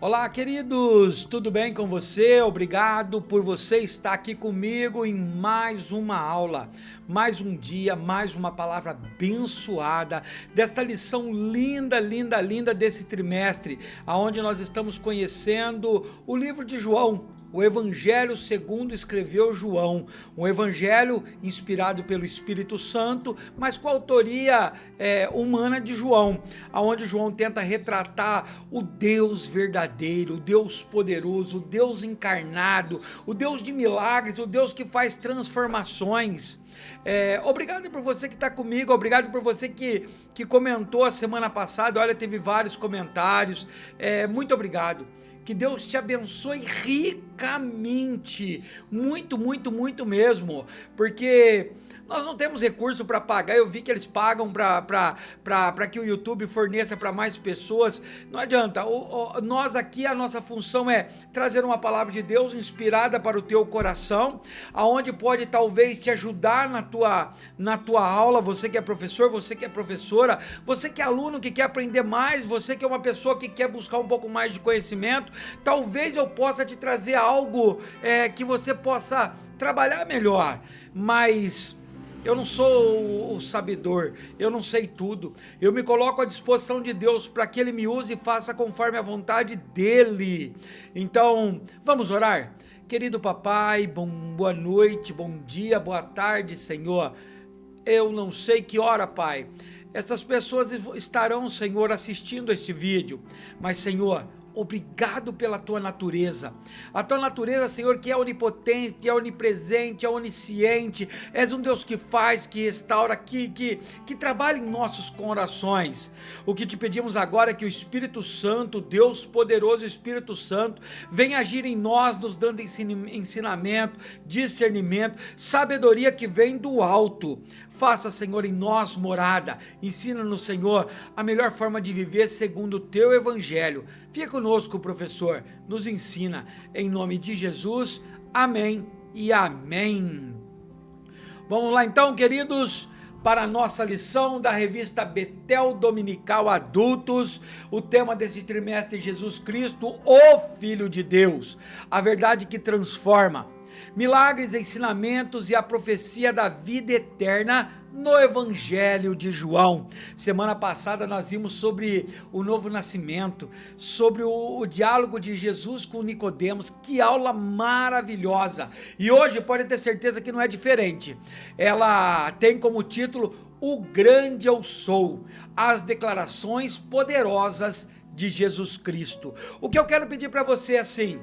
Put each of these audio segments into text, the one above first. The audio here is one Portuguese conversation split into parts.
Olá, queridos, tudo bem com você? Obrigado por você estar aqui comigo em mais uma aula, mais um dia, mais uma palavra abençoada desta lição linda, linda, linda desse trimestre, aonde nós estamos conhecendo o livro de João. O Evangelho segundo escreveu João, um evangelho inspirado pelo Espírito Santo, mas com a autoria humana de João, aonde João tenta retratar o Deus verdadeiro, o Deus poderoso, o Deus encarnado, o Deus de milagres, o Deus que faz transformações. Obrigado por você que está comigo, obrigado por você que comentou a semana passada. Olha, teve vários comentários, muito obrigado. Que Deus te abençoe ricamente, muito, muito, muito mesmo, porque nós não temos recurso para pagar. Eu vi que eles pagam para que o YouTube forneça para mais pessoas. Não adianta, nós aqui, a nossa função é trazer uma palavra de Deus inspirada para o teu coração, aonde pode talvez te ajudar na tua aula. Você que é professor, você que é professora, você que é aluno que quer aprender mais, você que é uma pessoa que quer buscar um pouco mais de conhecimento, talvez eu possa te trazer algo que você possa trabalhar melhor, mas eu não sou o sabedor, eu não sei tudo. Eu me coloco à disposição de Deus para que Ele me use e faça conforme a vontade dEle. Então, vamos orar? Querido papai, boa noite, bom dia, boa tarde, Senhor. Eu não sei que hora, Pai, essas pessoas estarão, Senhor, assistindo este vídeo, mas, Senhor, obrigado pela tua natureza, a tua natureza, Senhor, que é onipotente, é onipresente, é onisciente. És um Deus que faz, que restaura, que trabalha em nossos corações. O que te pedimos agora é que o Espírito Santo, Deus poderoso, Espírito Santo, venha agir em nós, nos dando ensinamento, discernimento, sabedoria que vem do alto. Faça, Senhor, em nós morada. Ensina-nos, Senhor, a melhor forma de viver segundo o teu evangelho. Fica conosco, professor, nos ensina. Em nome de Jesus, amém e amém. Vamos lá então, queridos, para a nossa lição da revista Betel Dominical Adultos. O tema desse trimestre é Jesus Cristo, o Filho de Deus, a verdade que transforma. Milagres, ensinamentos e a profecia da vida eterna no Evangelho de João. Semana passada nós vimos sobre o novo nascimento, sobre o diálogo de Jesus com Nicodemos. Que aula maravilhosa! E hoje pode ter certeza que não é diferente. Ela tem como título O Grande Eu Sou, as declarações poderosas de Jesus Cristo. O que eu quero pedir para você assim,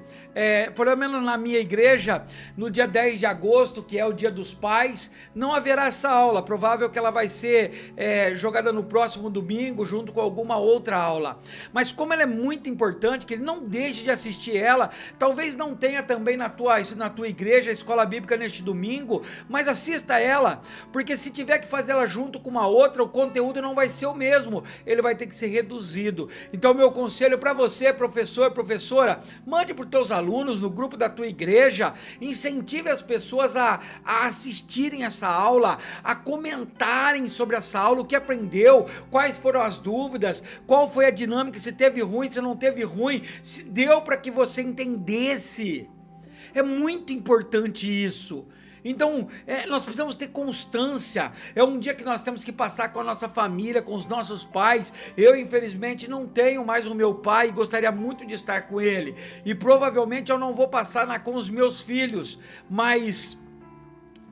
pelo menos na minha igreja, no dia 10 de agosto, que é o dia dos pais, não haverá essa aula. Provável que ela vai ser jogada no próximo domingo, junto com alguma outra aula. Mas como ela é muito importante, que não deixe de assistir ela. Talvez não tenha também na tua igreja a escola bíblica neste domingo, mas assista ela, porque se tiver que fazer ela junto com uma outra, o conteúdo não vai ser o mesmo, ele vai ter que ser reduzido. Então, meu conselho para você, professor, professora, mande para os teus alunos no grupo da tua igreja, incentive as pessoas a assistirem essa aula, a comentarem sobre essa aula, o que aprendeu, quais foram as dúvidas, qual foi a dinâmica, se teve ruim, se não teve ruim, se deu para que você entendesse. É muito importante isso. Então, nós precisamos ter constância. É um dia que nós temos que passar com a nossa família, com os nossos pais. Eu, infelizmente, não tenho mais o meu pai e gostaria muito de estar com ele. E provavelmente eu não vou passar com os meus filhos, mas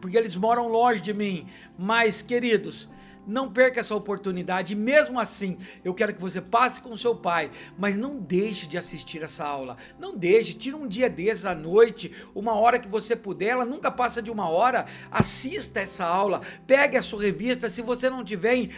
porque eles moram longe de mim. Mas, queridos, não perca essa oportunidade. E mesmo assim, eu quero que você passe com o seu pai, mas não deixe de assistir essa aula. Não deixe, tira um dia desses à noite, uma hora que você puder, ela nunca passa de uma hora. Assista essa aula, pegue a sua revista, se você não tiver,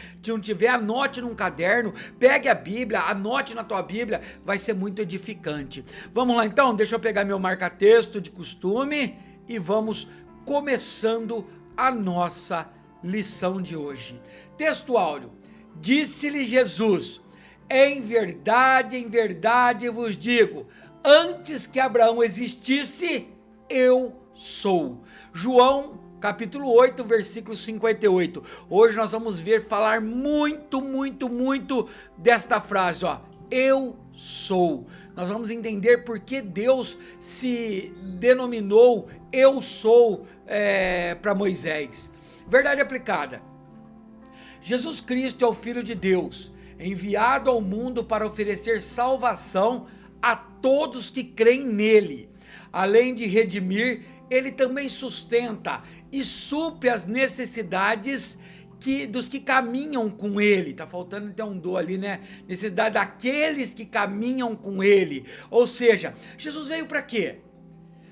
anote num caderno, pegue a Bíblia, anote na tua Bíblia, vai ser muito edificante. Vamos lá então, deixa eu pegar meu marca-texto de costume e vamos começando a nossa lição de hoje. Texto áureo. Disse-lhe Jesus: em verdade vos digo, antes que Abraão existisse, eu sou. João capítulo 8, versículo 58. Hoje nós vamos falar muito desta frase, ó. Eu sou. nós vamos entender por que Deus se denominou Eu Sou para Moisés. Verdade aplicada. Jesus Cristo é o Filho de Deus, enviado ao mundo para oferecer salvação a todos que creem nele. Além de redimir, ele também sustenta e supre as necessidades dos que caminham com ele. Tá faltando então um do ali, né? Necessidade daqueles que caminham com ele. Ou seja, Jesus veio para quê?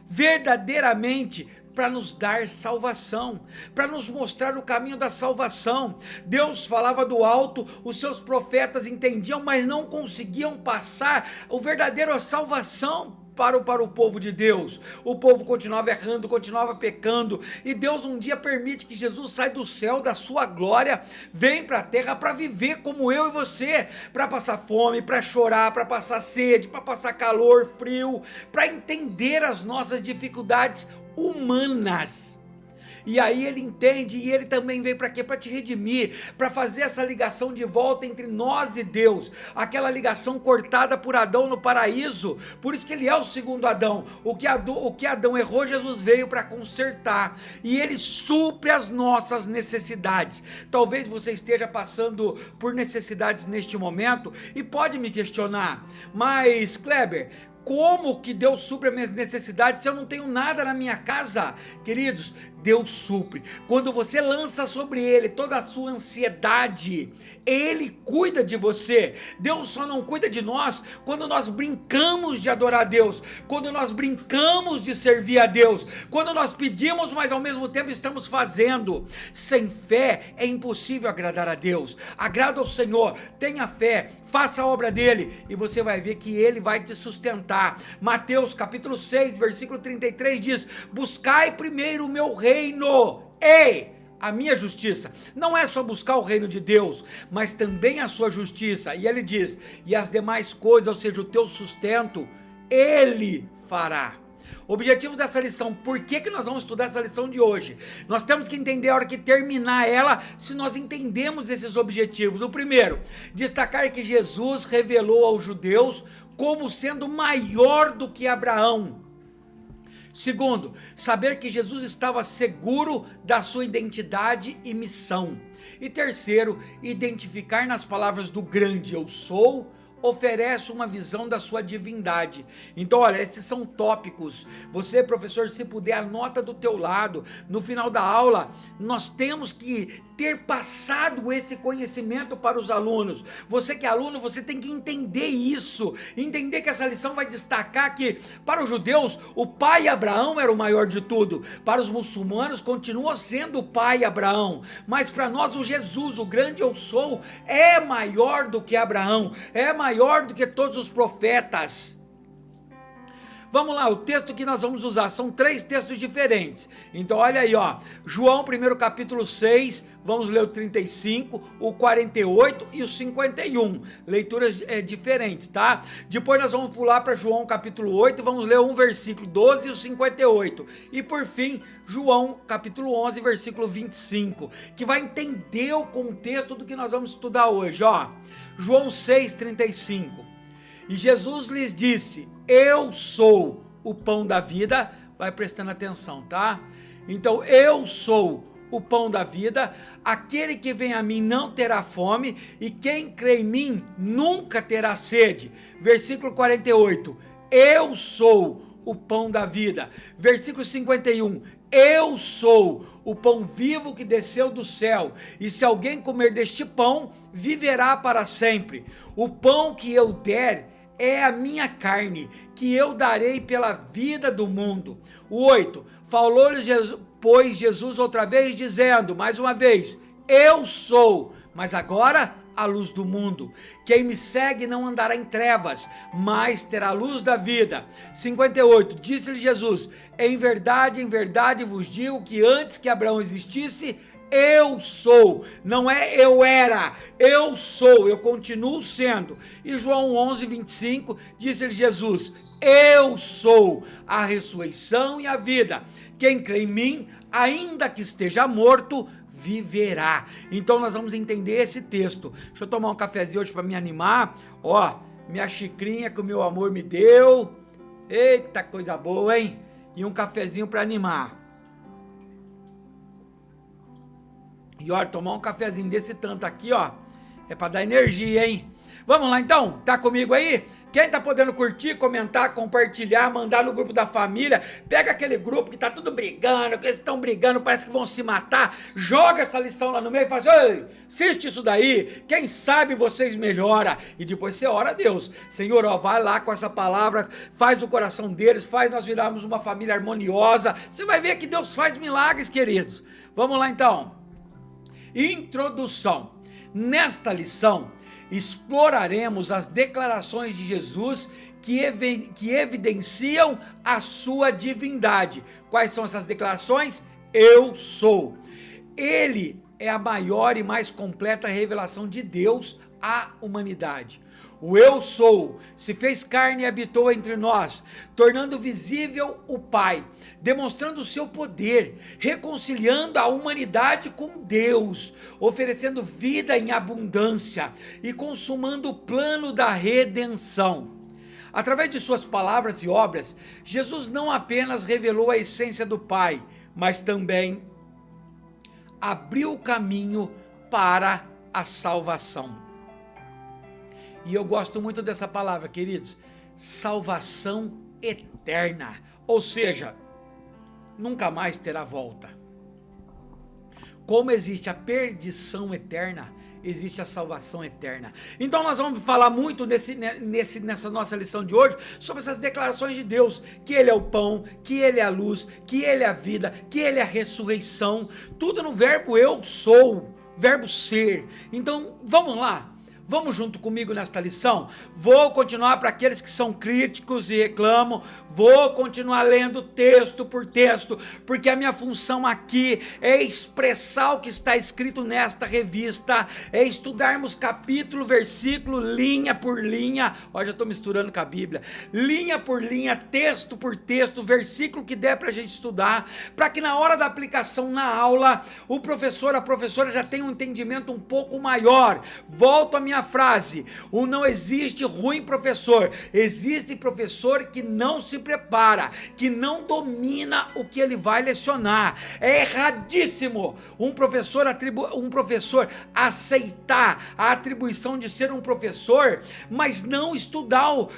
Verdadeiramente para nos dar salvação, para nos mostrar o caminho da salvação. Deus falava do alto, os seus profetas entendiam, mas não conseguiam passar o verdadeiro salvação para o povo de Deus. O povo continuava errando, continuava pecando, e Deus um dia permite que Jesus saia do céu, da sua glória, vem para a terra para viver como eu e você, para passar fome, para chorar, para passar sede, para passar calor, frio, para entender as nossas dificuldades humanas. E aí ele entende, e ele também veio para quê? Para te redimir, para fazer essa ligação de volta entre nós e Deus, aquela ligação cortada por Adão no paraíso. Por isso que ele é o segundo Adão. O que Adão errou, Jesus veio para consertar, e ele supre as nossas necessidades. Talvez você esteja passando por necessidades neste momento e pode me questionar, mas Kleber, como que Deus supre as minhas necessidades se eu não tenho nada na minha casa? Queridos, Deus supre. Quando você lança sobre Ele toda a sua ansiedade, Ele cuida de você. Deus só não cuida de nós quando nós brincamos de adorar a Deus, quando nós brincamos de servir a Deus, quando nós pedimos, mas ao mesmo tempo estamos fazendo. Sem fé é impossível agradar a Deus. Agrada ao Senhor, tenha fé, faça a obra dEle, e você vai ver que Ele vai te sustentar. Mateus capítulo 6, versículo 33 diz: buscai primeiro o meu reino, a minha justiça. Não é só buscar o reino de Deus, mas também a sua justiça. E ele diz: e as demais coisas, ou seja, o teu sustento, Ele fará. Objetivos dessa lição, por que nós vamos estudar essa lição de hoje? Nós temos que entender a hora que terminar ela, se nós entendemos esses objetivos. O primeiro, destacar que Jesus revelou aos judeus como sendo maior do que Abraão. Segundo, saber que Jesus estava seguro da sua identidade e missão. E terceiro, identificar nas palavras do grande Eu Sou, oferece uma visão da sua divindade. Então olha, esses são tópicos. Você, professor, se puder, anota do teu lado. No final da aula, nós temos que ter passado esse conhecimento para os alunos. Você que é aluno, você tem que entender isso, entender que essa lição vai destacar que para os judeus, o pai Abraão era o maior de tudo. Para os muçulmanos, continua sendo o pai Abraão, mas para nós o Jesus, o grande Eu Sou, é maior do que Abraão, é maior do que todos os profetas. Vamos lá, o texto que nós vamos usar, são 3 textos diferentes. Então olha aí, ó, João, primeiro capítulo 6, vamos ler o 35, o 48 e o 51. Leituras diferentes, tá? Depois nós vamos pular para João capítulo 8, vamos ler um versículo 12 e o 58. E por fim, João capítulo 11, versículo 25, que vai entender o contexto do que nós vamos estudar hoje, ó. João 6, 35. E Jesus lhes disse: eu sou o pão da vida. Vai prestando atenção, tá? Então, eu sou o pão da vida. Aquele que vem a mim não terá fome, e quem crê em mim nunca terá sede. Versículo 48. Eu sou o pão da vida. Versículo 51. Eu sou o pão vivo que desceu do céu, e se alguém comer deste pão, viverá para sempre. O pão que eu der é a minha carne, que eu darei pela vida do mundo. O 8, falou-lhes pois Jesus outra vez, dizendo, mais uma vez, eu sou, mas agora a luz do mundo. Quem me segue não andará em trevas, mas terá a luz da vida. 58, disse-lhe Jesus, em verdade vos digo que antes que Abraão existisse, eu sou, não é eu era, eu sou, eu continuo sendo. E João 11, 25, disse-lhe Jesus, eu sou a ressurreição e a vida. Quem crê em mim, ainda que esteja morto, viverá. Então nós vamos entender esse texto. Deixa eu tomar um cafezinho hoje para me animar. Ó, minha xicrinha que o meu amor me deu. Eita, coisa boa, hein? E um cafezinho para animar. E olha, tomar um cafezinho desse tanto aqui, ó, é para dar energia, hein? Vamos lá então? Tá comigo aí? Quem tá podendo curtir, comentar, compartilhar, mandar no grupo da família, pega aquele grupo que tá tudo brigando, que eles estão brigando, parece que vão se matar, joga essa lição lá no meio e fala assim, ei, assiste isso daí, quem sabe vocês melhoram, e depois você ora a Deus, Senhor, ó, vai lá com essa palavra, faz o coração deles, faz nós virarmos uma família harmoniosa, você vai ver que Deus faz milagres, queridos. Vamos lá então. Introdução. Nesta lição, exploraremos as declarações de Jesus que evidenciam a sua divindade. Quais são essas declarações? Eu sou. Ele é a maior e mais completa revelação de Deus à humanidade. O eu sou se fez carne e habitou entre nós, tornando visível o Pai, demonstrando o seu poder, reconciliando a humanidade com Deus, oferecendo vida em abundância e consumando o plano da redenção. Através de suas palavras e obras, Jesus não apenas revelou a essência do Pai, mas também abriu o caminho para a salvação. E eu gosto muito dessa palavra, queridos, salvação eterna, ou seja, nunca mais terá volta. Como existe a perdição eterna, existe a salvação eterna. Então nós vamos falar muito nessa nossa lição de hoje, sobre essas declarações de Deus, que Ele é o pão, que Ele é a luz, que Ele é a vida, que Ele é a ressurreição, tudo no verbo eu sou, verbo ser. Então vamos lá. Vamos junto comigo nesta lição? Vou continuar para aqueles que são críticos e reclamam, vou continuar lendo texto por texto, porque a minha função aqui é expressar o que está escrito nesta revista, é estudarmos capítulo, versículo, linha por linha, ó, já estou misturando com a Bíblia, linha por linha, texto por texto, versículo que der para a gente estudar, para que na hora da aplicação na aula, o professor, a professora já tenha um entendimento um pouco maior. Volto a minha frase, não existe ruim professor, existe professor que não se prepara, que não domina o que ele vai lecionar. É erradíssimo um professor aceitar a atribuição de ser um professor, mas não estudar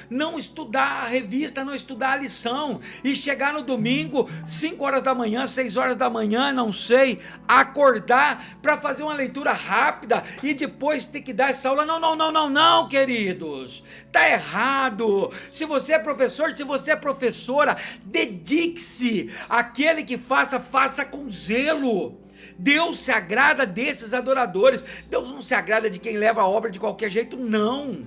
a revista, não estudar a lição, e chegar no domingo, 5 horas da manhã, 6 horas da manhã, não sei, acordar para fazer uma leitura rápida e depois ter que dar essa aula. Não, queridos, tá errado. Se você é professor, se você é professora, dedique-se. Aquele que faça com zelo. Deus se agrada desses adoradores. Deus não se agrada de quem leva a obra de qualquer jeito, não.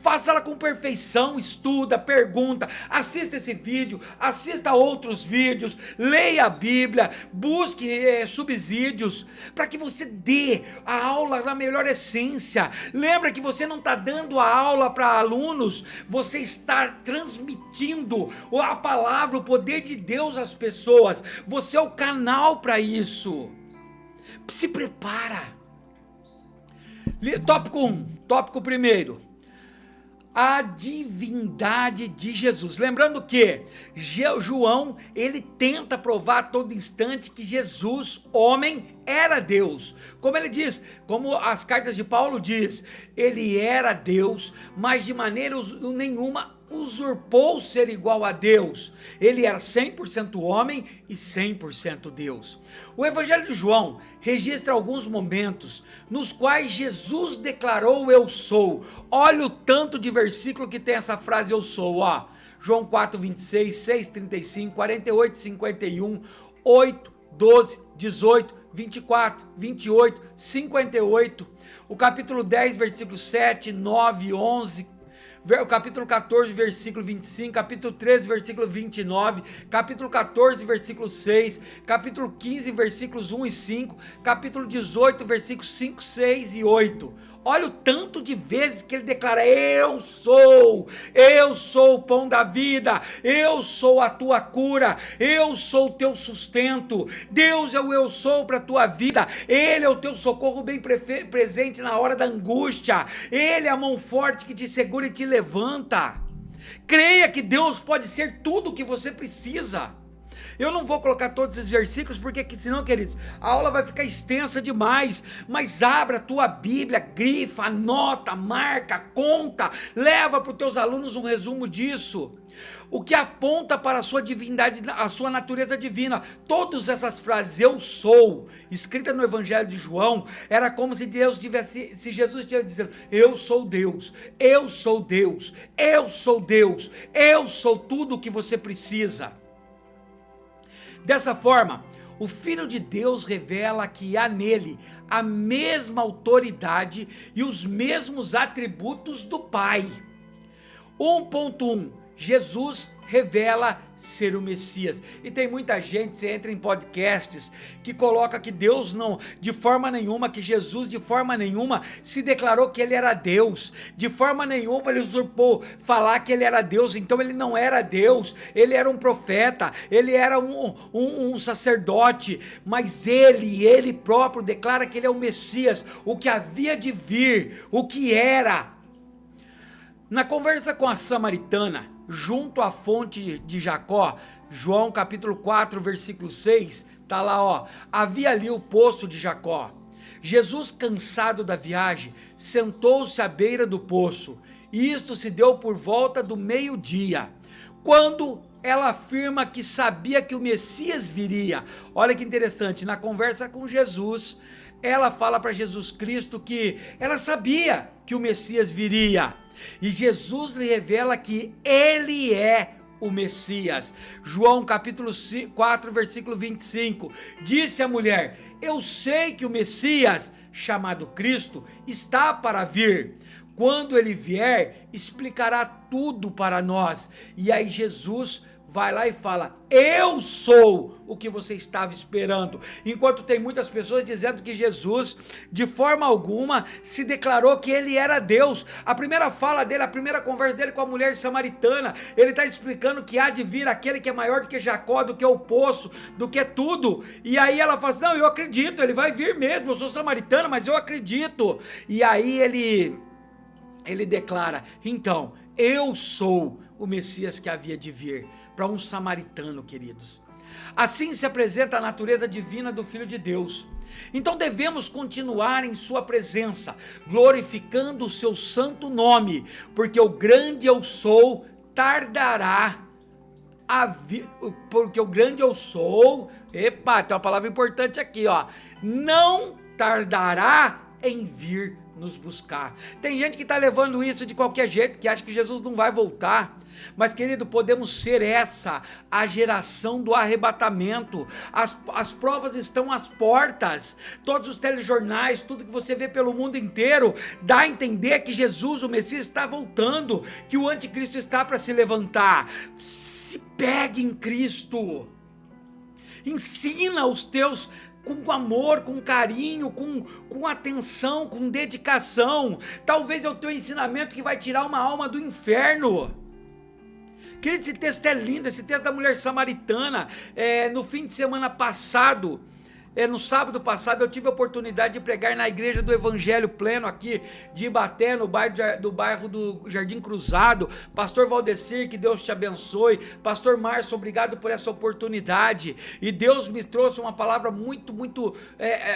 Faça-la com perfeição, estuda, pergunta, assista esse vídeo, assista outros vídeos, leia a Bíblia, busque subsídios, para que você dê a aula na melhor essência. Lembra que você não está dando a aula para alunos, você está transmitindo a palavra, o poder de Deus às pessoas. Você é o canal para isso. Se prepara. Tópico 1, tópico 1. A divindade de Jesus. Lembrando que João, ele tenta provar a todo instante que Jesus, homem, era Deus. Como ele diz, como as cartas de Paulo diz, ele era Deus, mas de maneira nenhuma usurpou ser igual a Deus. Ele era 100% homem e 100% Deus. O Evangelho de João registra alguns momentos nos quais Jesus declarou eu sou. Olha o tanto de versículo que tem essa frase eu sou, ó. João 4:26, 6:35, 48:51, 8, 12, 18, 24, 28, 58. O capítulo 10, versículos 7, 9, 11, o capítulo 14, versículo 25, capítulo 13, versículo 29, capítulo 14, versículo 6, capítulo 15, versículos 1 e 5, capítulo 18, versículos 5, 6 e 8. Olha o tanto de vezes que ele declara: eu sou o pão da vida, eu sou a tua cura, eu sou o teu sustento. Deus é o eu sou para a tua vida, Ele é o teu socorro bem presente na hora da angústia, Ele é a mão forte que te segura e te levanta. Creia que Deus pode ser tudo o que você precisa. Eu não vou colocar todos esses versículos, porque senão, queridos, a aula vai ficar extensa demais, mas abra a tua Bíblia, grifa, anota, marca, conta, leva para os teus alunos um resumo disso. O que aponta para a sua divindade, a sua natureza divina. Todas essas frases, eu sou, escrita no Evangelho de João, era como se se Jesus estivesse dizendo: eu sou Deus, eu sou Deus, eu sou Deus, eu sou tudo o que você precisa. Dessa forma, o Filho de Deus revela que há nele a mesma autoridade e os mesmos atributos do Pai. 1.1. Jesus revela ser o Messias. E tem muita gente, você entra em podcasts, que coloca que Deus não, de forma nenhuma, que Jesus de forma nenhuma se declarou que ele era Deus, de forma nenhuma ele usurpou falar que ele era Deus. Então ele não era Deus, ele era um profeta, ele era um sacerdote, mas ele próprio declara que ele é o Messias, o que havia de vir, o que era. Na conversa com a samaritana, junto à fonte de Jacó, João capítulo 4, versículo 6, tá lá, ó: havia ali o poço de Jacó. Jesus, cansado da viagem, sentou-se à beira do poço. Isto se deu por volta do meio-dia, quando ela afirma que sabia que o Messias viria. Olha que interessante, na conversa com Jesus, ela fala para Jesus Cristo que ela sabia que o Messias viria. E Jesus lhe revela que ele é o Messias. João capítulo 4, versículo 25. Disse a mulher: eu sei que o Messias, chamado Cristo, está para vir. Quando ele vier, explicará tudo para nós. E aí Jesus vai lá e fala: eu sou o que você estava esperando. Enquanto tem muitas pessoas dizendo que Jesus, de forma alguma, se declarou que ele era Deus. A primeira fala dele, a primeira conversa dele com a mulher samaritana, ele está explicando que há de vir aquele que é maior do que Jacó, do que o poço, do que tudo. E aí ela fala assim: não, eu acredito, ele vai vir mesmo, eu sou samaritana, mas eu acredito. E aí ele declara: então, eu sou o Messias que havia de vir. Para um samaritano, queridos. Assim se apresenta a natureza divina do Filho de Deus. Então devemos continuar em sua presença, glorificando o seu santo nome, porque o grande eu sou tardará porque o grande eu sou, epa, tem uma palavra importante aqui, ó, não tardará em vir nos buscar. Tem gente que está levando isso de qualquer jeito, que acha que Jesus não vai voltar. Mas, querido, podemos ser a geração do arrebatamento. As provas estão às portas. Todos os telejornais, tudo que você vê pelo mundo inteiro, dá a entender que Jesus, o Messias, está voltando, que o anticristo está para se levantar. Se pegue em Cristo. Ensina os teus com amor, com carinho, com atenção, com dedicação. Talvez é o teu ensinamento que vai tirar uma alma do inferno. Querido, esse texto é lindo, esse texto da mulher samaritana. No fim de semana passado, no sábado passado, eu tive a oportunidade de pregar na igreja do Evangelho Pleno aqui de Ibaté, no bairro do Jardim Cruzado. Pastor Valdecir, que Deus te abençoe. Pastor Márcio, obrigado por essa oportunidade. E Deus me trouxe uma palavra muito,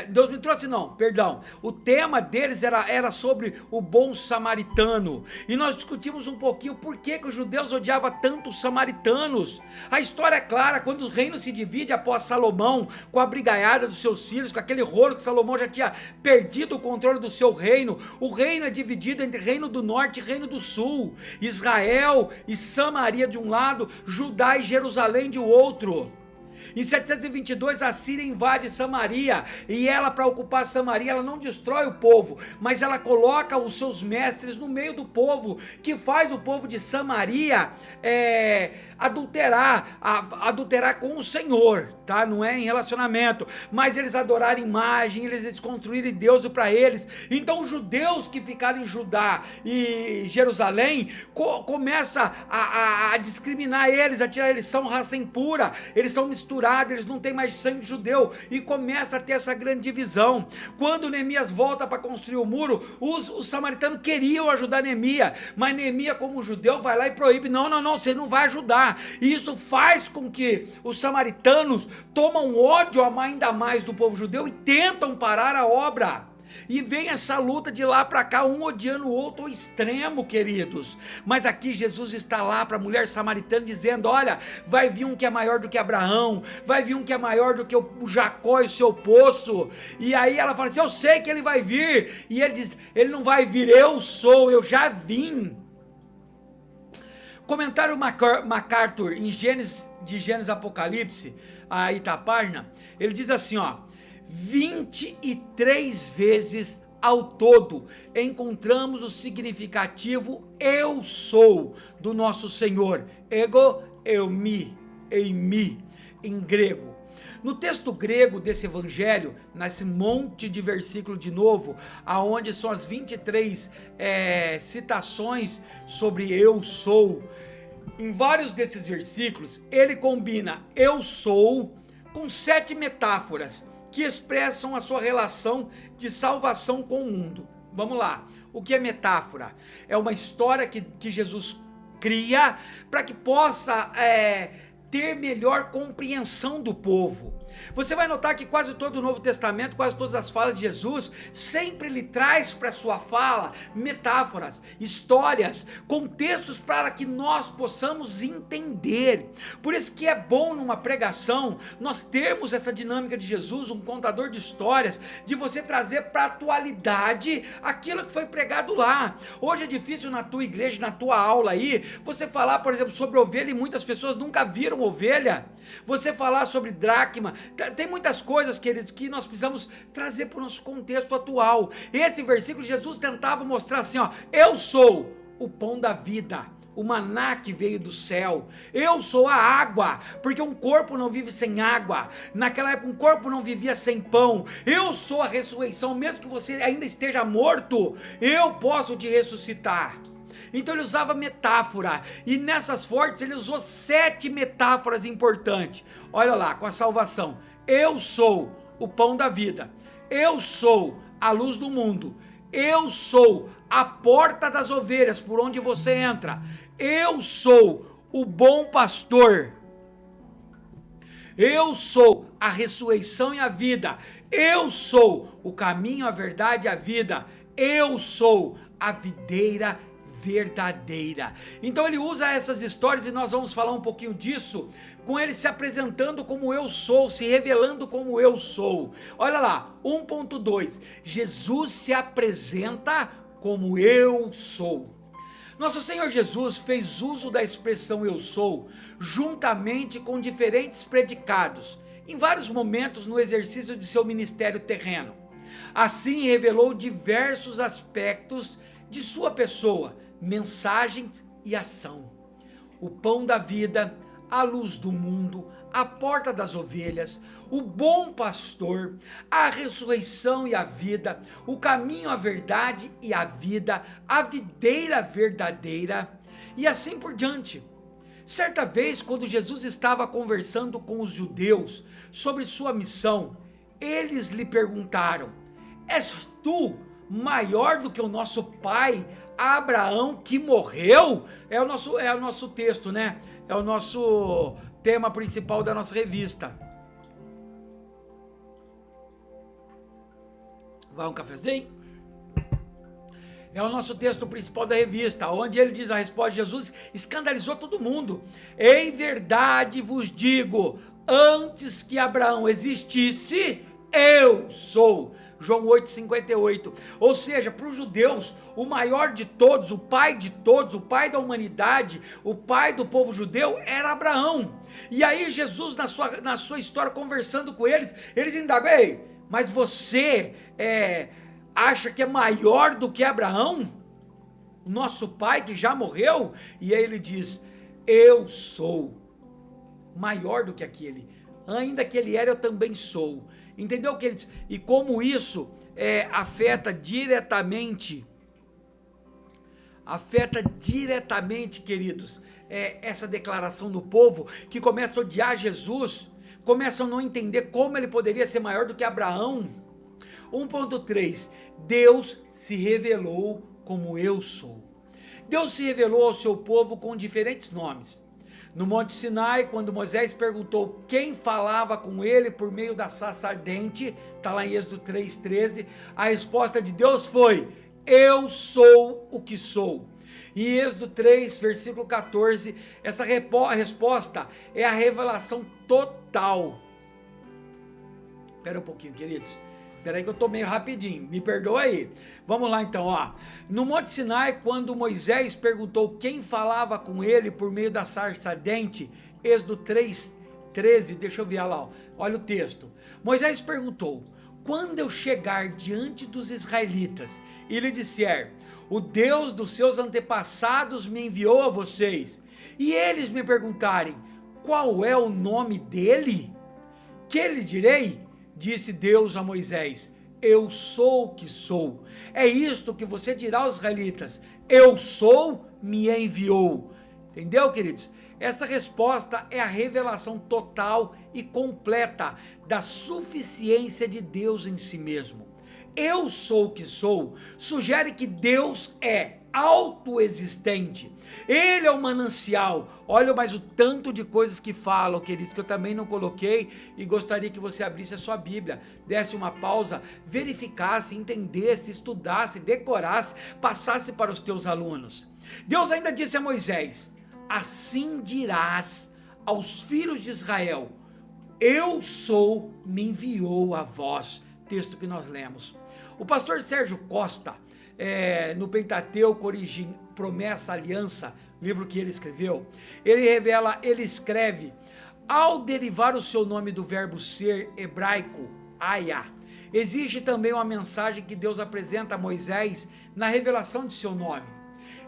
Deus me trouxe não, perdão. O tema deles era sobre o bom samaritano. E nós discutimos um pouquinho por que os judeus odiavam tanto os samaritanos. A história é clara: quando o reino se divide após Salomão, com a brigaiada dos seus filhos, com aquele rolo que Salomão já tinha perdido o controle do seu reino. O reino é dividido entre reino do norte e reino do sul, Israel e Samaria de um lado, Judá e Jerusalém de outro. Em 722, a Síria invade Samaria, e ela, para ocupar Samaria, ela não destrói o povo, mas ela coloca os seus mestres no meio do povo, que faz o povo de Samaria adulterar com o Senhor, tá? Não é em relacionamento, mas eles adoraram imagem, eles construírem Deus para eles. Então os judeus que ficaram em Judá e Jerusalém começa a discriminar eles, a tirar, eles são raça impura, eles são misturados, eles não têm mais sangue judeu, e começa a ter essa grande divisão. Quando Neemias volta para construir o muro, os samaritanos queriam ajudar Neemias, mas Neemias, como judeu, vai lá e proíbe: não, você não vai ajudar. E isso faz com que os samaritanos tomam ódio ainda mais do povo judeu e tentam parar a obra. E vem essa luta de lá para cá, um odiando o outro ao extremo, queridos. Mas aqui Jesus está lá para a mulher samaritana dizendo: olha, vai vir um que é maior do que Abraão, vai vir um que é maior do que o Jacó e o seu poço. E aí ela fala assim: eu sei que ele vai vir. E ele diz: ele não vai vir, eu já vim. Comentário MacArthur em Gênesis Apocalipse, aí tá a página, ele diz assim, 23 vezes ao todo encontramos o significativo eu sou do nosso Senhor, ego, eimi, em grego. No texto grego desse evangelho, nesse monte de versículo de novo, aonde são as 23 citações sobre eu sou, em vários desses versículos, ele combina eu sou com 7 metáforas que expressam a sua relação de salvação com o mundo. Vamos lá, o que é metáfora? É uma história que Jesus cria para que possa ter melhor compreensão do povo. Você vai notar que quase todo o Novo Testamento, quase todas as falas de Jesus, sempre ele traz para sua fala metáforas, histórias, contextos para que nós possamos entender. Por isso que é bom numa pregação nós termos essa dinâmica de Jesus, um contador de histórias, de você trazer para a atualidade aquilo que foi pregado lá. Hoje é difícil na tua igreja, na tua aula aí, você falar, por exemplo, sobre ovelha, e muitas pessoas nunca viram ovelha. Você falar sobre dracma, tem muitas coisas, queridos, que nós precisamos trazer para o nosso contexto atual. Esse versículo, Jesus tentava mostrar assim, eu sou o pão da vida, o maná que veio do céu, eu sou a água, porque um corpo não vive sem água, naquela época um corpo não vivia sem pão, eu sou a ressurreição, mesmo que você ainda esteja morto, eu posso te ressuscitar. Então ele usava metáfora, e nessas fortes ele usou 7 metáforas importantes. Olha lá, com a salvação: eu sou o pão da vida, eu sou a luz do mundo, eu sou a porta das ovelhas por onde você entra, eu sou o bom pastor, eu sou a ressurreição e a vida, eu sou o caminho, a verdade e a vida, eu sou a videira verdadeira. Então ele usa essas histórias, e nós vamos falar um pouquinho disso, com ele se apresentando como eu sou, se revelando como eu sou. Olha lá, 1.2, Jesus se apresenta como eu sou. Nosso Senhor Jesus fez uso da expressão eu sou, juntamente com diferentes predicados, em vários momentos no exercício de seu ministério terreno. Assim revelou diversos aspectos de sua pessoa, mensagens e ação. O pão da vida, a luz do mundo, a porta das ovelhas, o bom pastor, a ressurreição e a vida, o caminho, a verdade e a vida, a videira verdadeira, e assim por diante. Certa vez, quando Jesus estava conversando com os judeus sobre sua missão, eles lhe perguntaram: és tu maior do que o nosso pai Abraão, que morreu? É o nosso texto, né? É o nosso tema principal da nossa revista. Vai um cafezinho? É o nosso texto principal da revista, onde ele diz a resposta de Jesus, escandalizou todo mundo. Em verdade vos digo, antes que Abraão existisse, eu sou. João 8,58. Ou seja, para os judeus, o maior de todos, o pai de todos, o pai da humanidade, o pai do povo judeu era Abraão. E aí Jesus, na sua história, conversando com eles, eles indagam: ei, mas você acha que é maior do que Abraão? O nosso pai que já morreu? E aí ele diz: eu sou maior do que aquele. Ainda que ele era, eu também sou. Entendeu, queridos? E como isso afeta diretamente, queridos, essa declaração do povo, que começa a odiar Jesus, começam a não entender como ele poderia ser maior do que Abraão. 1.3, Deus se revelou como eu sou. Deus se revelou ao seu povo com diferentes nomes. No Monte Sinai, quando Moisés perguntou quem falava com ele por meio da sarça ardente, está lá em Êxodo 3,13, a resposta de Deus foi: eu sou o que sou. Em Êxodo 3, versículo 14, essa resposta é a revelação total. Espera um pouquinho, queridos. Espera aí que eu estou meio rapidinho, me perdoa aí. Vamos lá então, ó. No Monte Sinai, quando Moisés perguntou quem falava com ele por meio da sarça ardente, Êxodo 3:13, deixa eu ver lá, ó. Olha o texto. Moisés perguntou: quando eu chegar diante dos israelitas e lhe disser, o Deus dos seus antepassados me enviou a vocês, e eles me perguntarem, qual é o nome dele? Que lhes direi? Disse Deus a Moisés: eu sou o que sou. É isto que você dirá aos israelitas: eu sou, me enviou. Entendeu, queridos? Essa resposta é a revelação total e completa da suficiência de Deus em si mesmo. Eu sou o que sou sugere que Deus é autoexistente. Ele é o manancial. Olha mais o tanto de coisas que falam, queridos, que eu também não coloquei, e gostaria que você abrisse a sua Bíblia, desse uma pausa, verificasse, entendesse, estudasse, decorasse, passasse para os teus alunos. Deus ainda disse a Moisés: assim dirás aos filhos de Israel, eu sou, me enviou a vós. Texto que nós lemos. O pastor Sérgio Costa, no Pentateuco, Origem, Promessa, Aliança, livro que ele escreveu, ele escreve: ao derivar o seu nome do verbo ser hebraico, aya, existe também uma mensagem que Deus apresenta a Moisés na revelação de seu nome.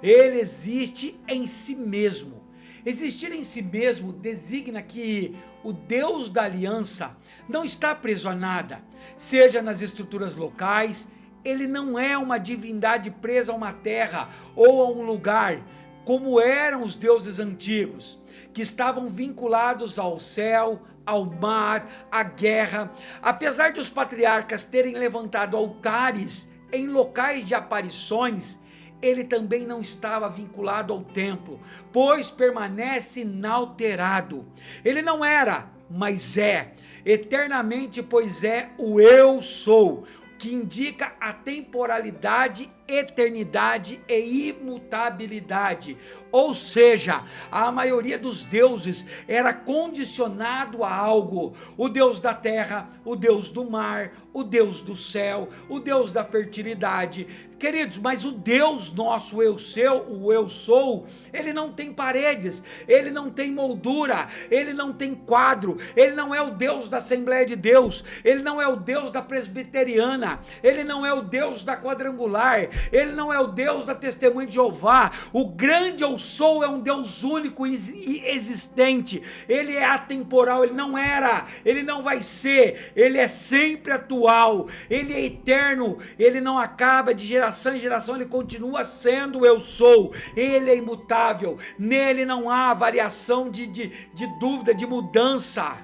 Ele existe em si mesmo. Existir em si mesmo designa que o Deus da aliança não está preso a nada, seja nas estruturas locais. Ele não é uma divindade presa a uma terra ou a um lugar, como eram os deuses antigos, que estavam vinculados ao céu, ao mar, à guerra. Apesar de os patriarcas terem levantado altares em locais de aparições, ele também não estava vinculado ao templo, pois permanece inalterado. Ele não era, mas é, eternamente, pois é o eu sou, que indica a temporalidade, eternidade e imutabilidade. Ou seja, a maioria dos deuses era condicionado a algo. O Deus da terra, o Deus do mar, o Deus do céu, o Deus da fertilidade. Queridos, mas o Deus nosso, o eu sou, ele não tem paredes, ele não tem moldura, ele não tem quadro, ele não é o Deus da Assembleia de Deus, ele não é o Deus da Presbiteriana, ele não é o Deus da Quadrangular, ele não é o Deus da Testemunha de Jeová. O grande eu sou é um Deus único e existente. Ele é atemporal, ele não era, ele não vai ser, ele é sempre atual, ele é eterno, ele não acaba de geração em geração, ele continua sendo o eu sou. Ele é imutável, nele não há variação de dúvida, de mudança.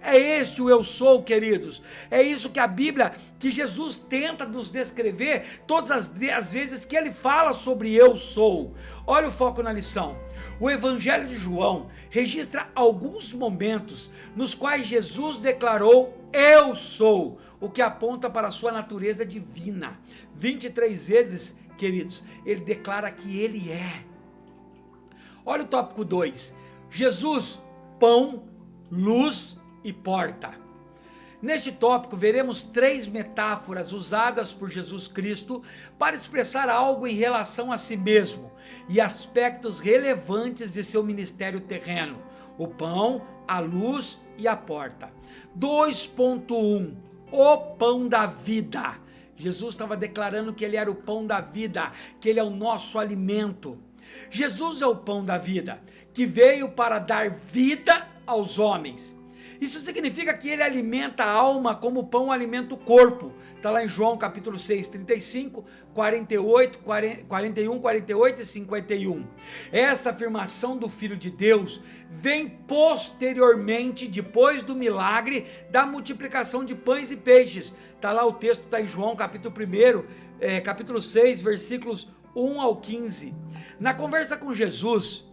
É este o eu sou, queridos. É isso que a Bíblia, que Jesus tenta nos descrever todas as vezes que ele fala sobre eu sou. Olha o foco na lição. O Evangelho de João registra alguns momentos nos quais Jesus declarou eu sou, o que aponta para a sua natureza divina. 23 vezes, queridos, ele declara que ele é. Olha o tópico 2. Jesus, pão, luz e porta. Neste tópico, veremos 3 metáforas usadas por Jesus Cristo para expressar algo em relação a si mesmo e aspectos relevantes de seu ministério terreno: o pão, a luz e a porta. 2.1 O pão da vida. Jesus estava declarando que ele era o pão da vida, que ele é o nosso alimento. Jesus é o pão da vida, que veio para dar vida aos homens. Isso significa que ele alimenta a alma como o pão alimenta o corpo. Está lá em João capítulo 6, 35, 48, 41, 48 e 51. Essa afirmação do Filho de Deus vem posteriormente, depois do milagre da multiplicação de pães e peixes. Está lá o texto, está em João capítulo 1, capítulo 6, versículos 1 ao 15. Na conversa com Jesus,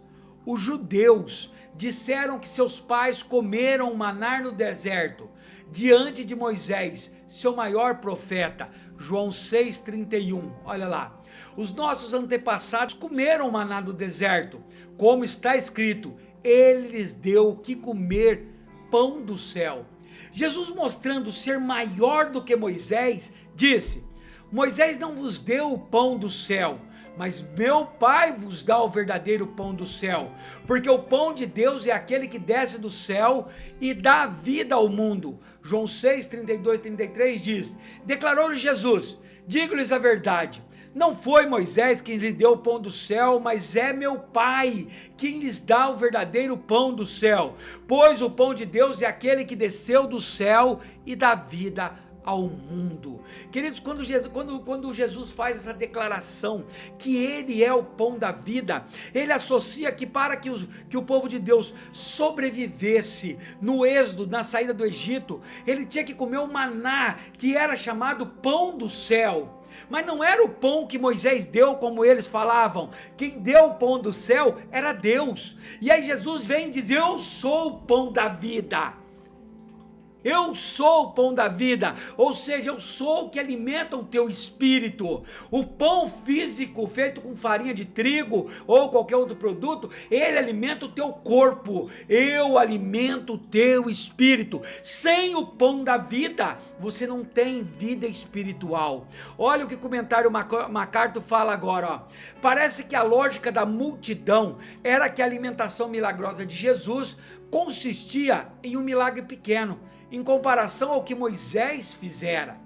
os judeus disseram que seus pais comeram maná no deserto, diante de Moisés, seu maior profeta. João 6,31, olha lá. Os nossos antepassados comeram maná no deserto, como está escrito, ele lhes deu o que comer, pão do céu. Jesus, mostrando ser maior do que Moisés, disse: Moisés não vos deu o pão do céu, mas meu Pai vos dá o verdadeiro pão do céu, porque o pão de Deus é aquele que desce do céu e dá vida ao mundo. João 6, 32 e 33 diz: declarou-lhe Jesus: digo-lhes a verdade, não foi Moisés quem lhe deu o pão do céu, mas é meu Pai quem lhes dá o verdadeiro pão do céu, pois o pão de Deus é aquele que desceu do céu e dá vida ao mundo. Queridos, quando Jesus faz essa declaração que ele é o pão da vida, ele associa que para que o povo de Deus sobrevivesse no êxodo, na saída do Egito, ele tinha que comer o maná, que era chamado pão do céu. Mas não era o pão que Moisés deu, como eles falavam. Quem deu o pão do céu era Deus. E aí Jesus vem e diz: eu sou o pão da vida. Eu sou o pão da vida, ou seja, eu sou o que alimenta o teu espírito. O pão físico feito com farinha de trigo ou qualquer outro produto, ele alimenta o teu corpo. Eu alimento o teu espírito. Sem o pão da vida, você não tem vida espiritual. Olha o que o comentário MacArthur fala agora, ó. Parece que a lógica da multidão era que a alimentação milagrosa de Jesus consistia em um milagre pequeno, em comparação ao que Moisés fizera.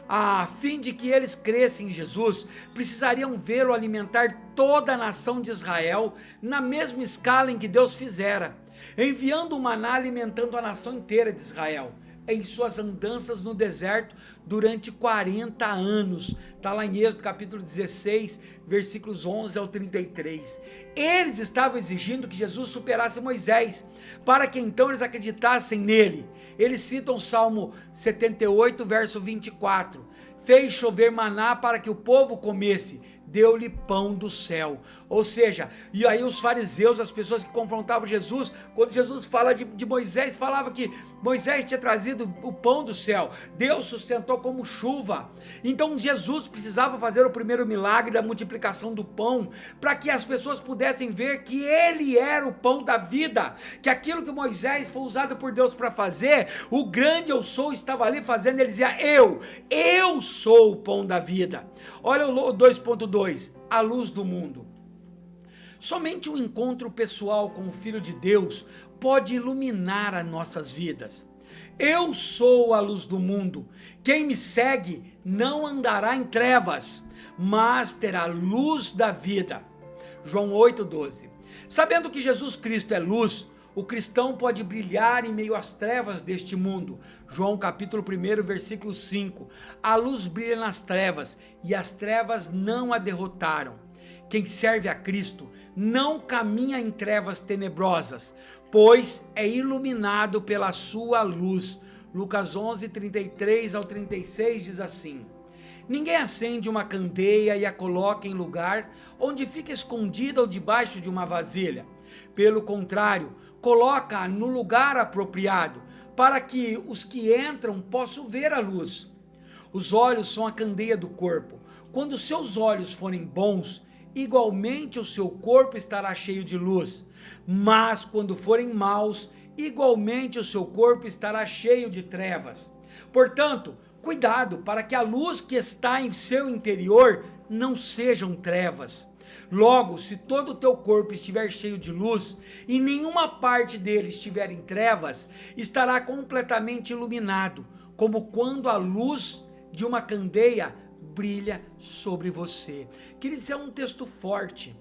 A fim de que eles crescem em Jesus, precisariam vê-lo alimentar toda a nação de Israel na mesma escala em que Deus fizera, enviando o maná alimentando a nação inteira de Israel, em suas andanças no deserto durante 40 anos. Está lá em Êxodo capítulo 16, versículos 11 ao 33. Eles estavam exigindo que Jesus superasse Moisés, para que então eles acreditassem nele. Eles citam o Salmo 78, verso 24. Fez chover maná para que o povo comesse, deu-lhe pão do céu. Ou seja, e aí os fariseus, as pessoas que confrontavam Jesus, quando Jesus fala de Moisés, falava que Moisés tinha trazido o pão do céu, Deus sustentou como chuva. Então Jesus precisava fazer o primeiro milagre da multiplicação do pão, para que as pessoas pudessem ver que ele era o pão da vida, que aquilo que Moisés foi usado por Deus para fazer, o grande eu sou estava ali fazendo. Ele dizia: eu sou o pão da vida. Olha o 2.2, a luz do mundo. Somente um encontro pessoal com o Filho de Deus pode iluminar as nossas vidas. Eu sou a luz do mundo. Quem me segue não andará em trevas, mas terá luz da vida. João 8,12. Sabendo que Jesus Cristo é luz, o cristão pode brilhar em meio às trevas deste mundo. João capítulo 1, versículo 5. A luz brilha nas trevas e as trevas não a derrotaram. Quem serve a Cristo não caminha em trevas tenebrosas, pois é iluminado pela sua luz. Lucas 11, 33 ao 36 diz assim: ninguém acende uma candeia e a coloca em lugar onde fica escondida ou debaixo de uma vasilha. Pelo contrário, coloca-a no lugar apropriado, para que os que entram possam ver a luz. Os olhos são a candeia do corpo. Quando seus olhos forem bons, igualmente o seu corpo estará cheio de luz, mas quando forem maus, igualmente o seu corpo estará cheio de trevas. Portanto, cuidado para que a luz que está em seu interior não sejam trevas. Logo, se todo o teu corpo estiver cheio de luz e nenhuma parte dele estiver em trevas, estará completamente iluminado, como quando a luz de uma candeia brilha sobre você. Queridos, isso é um texto forte.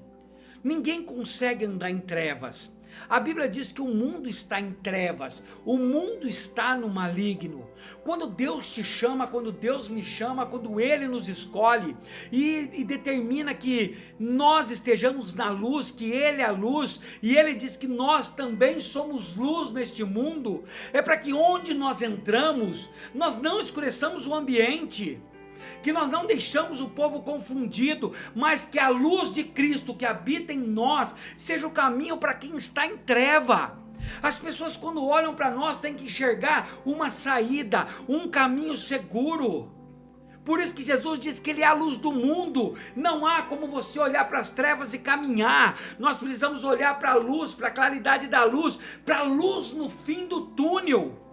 Ninguém consegue andar em trevas. A Bíblia diz que o mundo está em trevas, o mundo está no maligno. Quando Deus te chama, quando Deus me chama, quando Ele nos escolhe e determina que nós estejamos na luz, que Ele é a luz, e Ele diz que nós também somos luz neste mundo, é para que onde nós entramos, nós não escureçamos o ambiente, que nós não deixamos o povo confundido, mas que a luz de Cristo que habita em nós seja o caminho para quem está em treva. As pessoas, quando olham para nós, têm que enxergar uma saída, um caminho seguro. Por isso que Jesus diz que Ele é a luz do mundo. Não há como você olhar para as trevas e caminhar. Nós precisamos olhar para a luz, para a claridade da luz, para a luz no fim do túnel.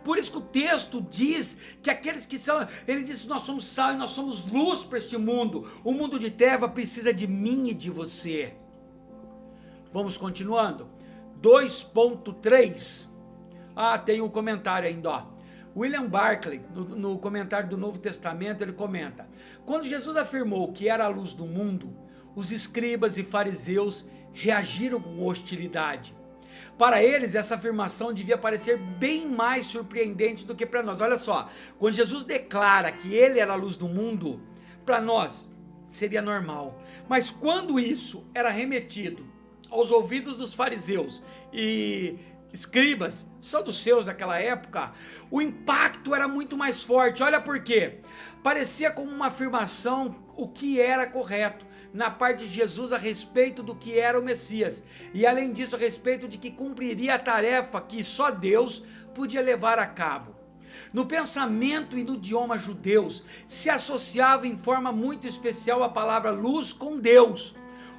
Por isso que o texto diz que aqueles que são, ele diz que nós somos sal e nós somos luz para este mundo. O mundo de treva precisa de mim e de você. Vamos continuando. 2.3. Tem um comentário ainda, ó. William Barclay, no comentário do Novo Testamento, ele comenta: quando Jesus afirmou que era a luz do mundo, os escribas e fariseus reagiram com hostilidade. Para eles, essa afirmação devia parecer bem mais surpreendente do que para nós. Olha só, quando Jesus declara que Ele era a luz do mundo, para nós seria normal. Mas quando isso era remetido aos ouvidos dos fariseus e escribas, saduceus daquela época, o impacto era muito mais forte. Olha por quê. Parecia como uma afirmação o que era correto na parte de Jesus a respeito do que era o Messias, e além disso a respeito de que cumpriria a tarefa que só Deus podia levar a cabo. No pensamento e no idioma judeus se associava em forma muito especial a palavra luz com Deus.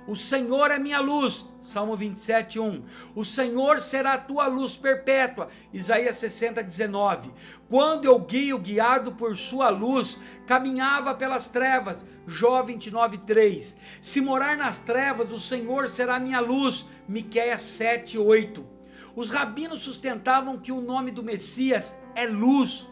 O Senhor é minha luz, Salmo 27:1. O Senhor será a tua luz perpétua, Isaías 60:19. Quando eu guiado por sua luz, caminhava pelas trevas, Jó 29:3. Se morar nas trevas, o Senhor será minha luz, Miqueias 7:8. Os rabinos sustentavam que o nome do Messias é luz.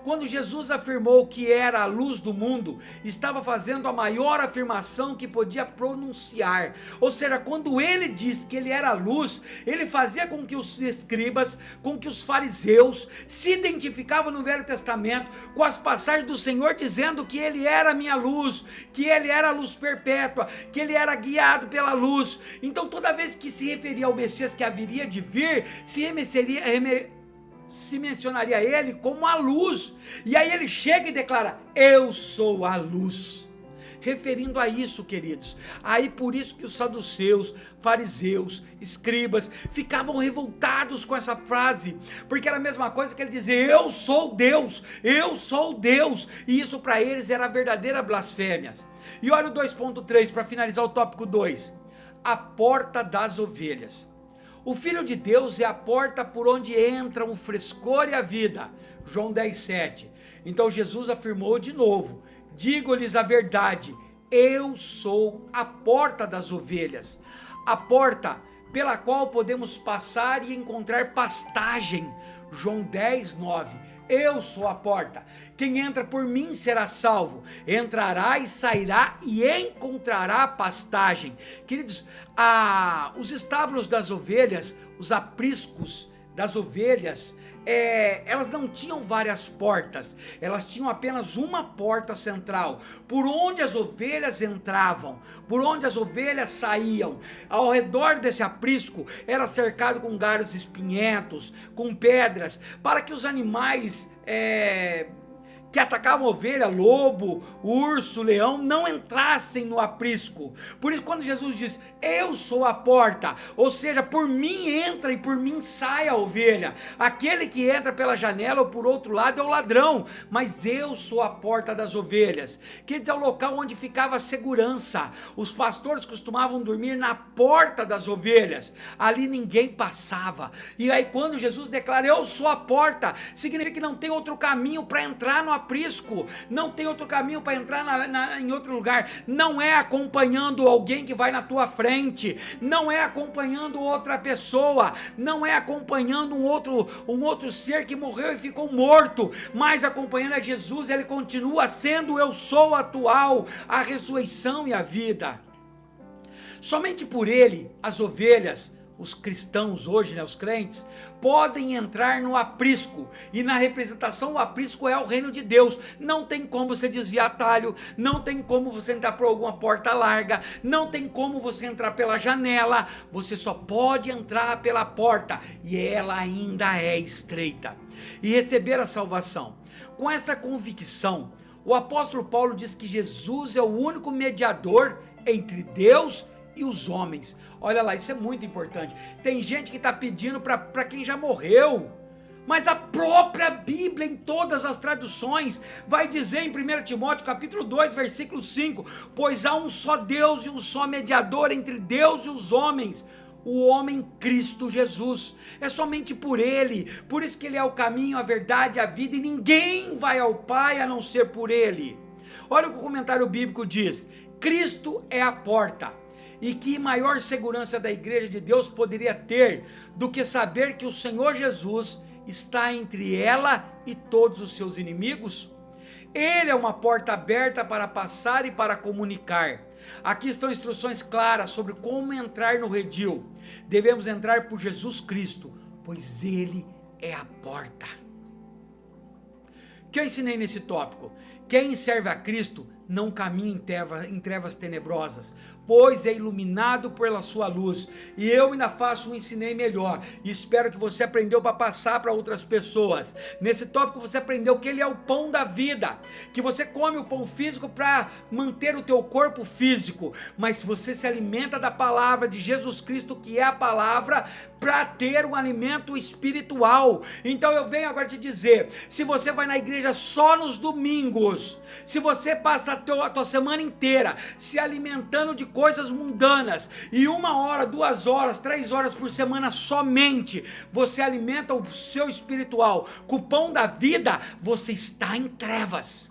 Quando Jesus afirmou que era a luz do mundo, estava fazendo a maior afirmação que podia pronunciar. Ou seja, quando ele disse que ele era a luz, ele fazia com que os escribas, com que os fariseus se identificavam no Velho Testamento com as passagens do Senhor dizendo que ele era a minha luz, que ele era a luz perpétua, que ele era guiado pela luz. Então toda vez que se referia ao Messias que haveria de vir, se mencionaria ele como a luz, e aí ele chega e declara: eu sou a luz, referindo a isso, queridos. Aí por isso que os saduceus, fariseus, escribas ficavam revoltados com essa frase, porque era a mesma coisa que ele dizia: eu sou Deus, e isso para eles era a verdadeira blasfêmia. E olha o 2.3 para finalizar o tópico 2, a porta das ovelhas. O Filho de Deus é a porta por onde entram o frescor e a vida. João 10:7. Então Jesus afirmou de novo: digo-lhes a verdade, eu sou a porta das ovelhas. A porta pela qual podemos passar e encontrar pastagem. João 10:9. Eu sou a porta, quem entra por mim será salvo, entrará e sairá e encontrará pastagem. Queridos, os estábulos das ovelhas, os apriscos das ovelhas, elas não tinham várias portas, elas tinham apenas uma porta central, por onde as ovelhas entravam, por onde as ovelhas saíam. Ao redor desse aprisco era cercado com galhos espinhentos, com pedras, para que os animais que atacavam ovelha, lobo, urso, leão, não entrassem no aprisco. Por isso, quando Jesus diz, eu sou a porta, ou seja, por mim entra e por mim sai a ovelha. Aquele que entra pela janela ou por outro lado é o ladrão, mas eu sou a porta das ovelhas. Quer dizer, é o local onde ficava a segurança. Os pastores costumavam dormir na porta das ovelhas, ali ninguém passava. E aí quando Jesus declara, eu sou a porta, significa que não tem outro caminho para entrar no aprisco, não tem outro caminho para entrar em outro lugar, não é acompanhando alguém que vai na tua frente, não é acompanhando outra pessoa, não é acompanhando um outro ser que morreu e ficou morto, mas acompanhando a Jesus. Ele continua sendo eu sou atual, a ressurreição e a vida. Somente por ele, as ovelhas, os cristãos hoje, os crentes, podem entrar no aprisco, e na representação o aprisco é o reino de Deus. Não tem como você desviar atalho, não tem como você entrar por alguma porta larga, não tem como você entrar pela janela, você só pode entrar pela porta, e ela ainda é estreita, e receber a salvação. Com essa convicção, o apóstolo Paulo diz que Jesus é o único mediador entre Deus e os homens. Olha lá, isso é muito importante. Tem gente que está pedindo para quem já morreu, mas a própria Bíblia, em todas as traduções, vai dizer em 1 Timóteo capítulo 2, versículo 5, pois há um só Deus e um só mediador entre Deus e os homens, o homem Cristo Jesus. É somente por ele, por isso que ele é o caminho, a verdade, a vida, e ninguém vai ao Pai a não ser por ele. Olha o que o comentário bíblico diz: Cristo é a porta. E que maior segurança da igreja de Deus poderia ter do que saber que o Senhor Jesus está entre ela e todos os seus inimigos? Ele é uma porta aberta para passar e para comunicar. Aqui estão instruções claras sobre como entrar no redil. Devemos entrar por Jesus Cristo, pois ele é a porta. O que eu ensinei nesse tópico? Quem serve a Cristo não caminha em trevas tenebrosas, pois é iluminado pela sua luz. E eu ainda faço um ensinei melhor, e espero que você aprendeu para passar para outras pessoas. Nesse tópico você aprendeu que ele é o pão da vida, que você come o pão físico para manter o teu corpo físico, mas se você se alimenta da palavra de Jesus Cristo, que é a palavra, para ter um alimento espiritual. Então eu venho agora te dizer, se você vai na igreja só nos domingos, se você passa a tua semana inteira se alimentando de coisas mundanas, e 1 hora, 2 horas, 3 horas por semana somente você alimenta o seu espiritual com o pão da vida, você está em trevas.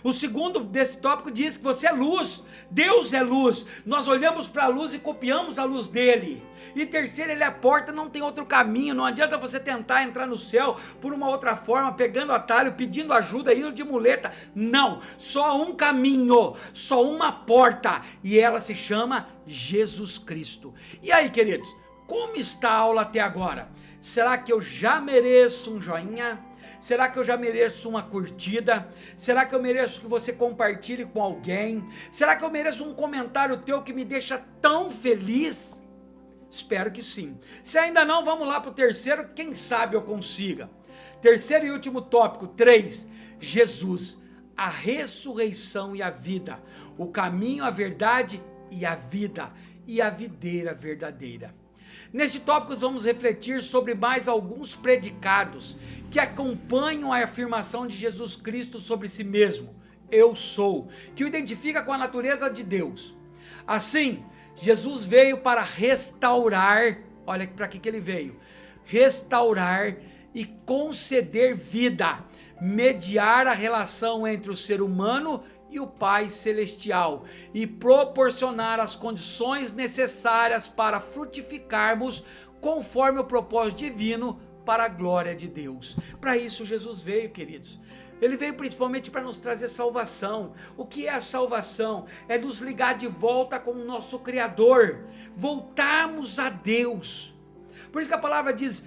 O segundo desse tópico diz que você é luz, Deus é luz, nós olhamos para a luz e copiamos a luz dele. E terceiro, ele é a porta, não tem outro caminho, não adianta você tentar entrar no céu por uma outra forma, pegando atalho, pedindo ajuda, indo de muleta, não, só um caminho, só uma porta, e ela se chama Jesus Cristo. E aí, queridos, como está a aula até agora? Será que eu já mereço um joinha? Será que eu já mereço uma curtida? Será que eu mereço que você compartilhe com alguém? Será que eu mereço um comentário teu que me deixa tão feliz? Espero que sim. Se ainda não, vamos lá para o terceiro, quem sabe eu consiga. Terceiro e último tópico, 3. Jesus, a ressurreição e a vida, o caminho, a verdade e a vida, e a videira verdadeira. Neste tópico vamos refletir sobre mais alguns predicados que acompanham a afirmação de Jesus Cristo sobre si mesmo, eu sou, que o identifica com a natureza de Deus. Assim, Jesus veio para restaurar, olha para que ele veio, restaurar e conceder vida, mediar a relação entre o ser humano e o Pai Celestial, e proporcionar as condições necessárias para frutificarmos conforme o propósito divino para a glória de Deus. Para isso Jesus veio, queridos. Ele veio principalmente para nos trazer salvação. O que é a salvação? É nos ligar de volta com o nosso Criador, voltarmos a Deus. Por isso que a palavra diz,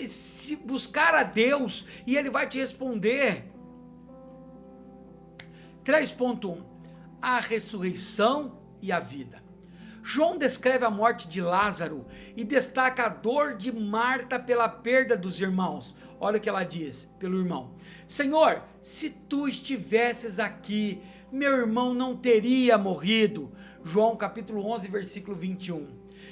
se buscar a Deus e Ele vai te responder. 3.1, a ressurreição e a vida. João descreve a morte de Lázaro e destaca a dor de Marta pela perda dos irmãos. Olha o que ela diz pelo irmão: Senhor, se tu estivesses aqui, meu irmão não teria morrido. João capítulo 11, versículo 21.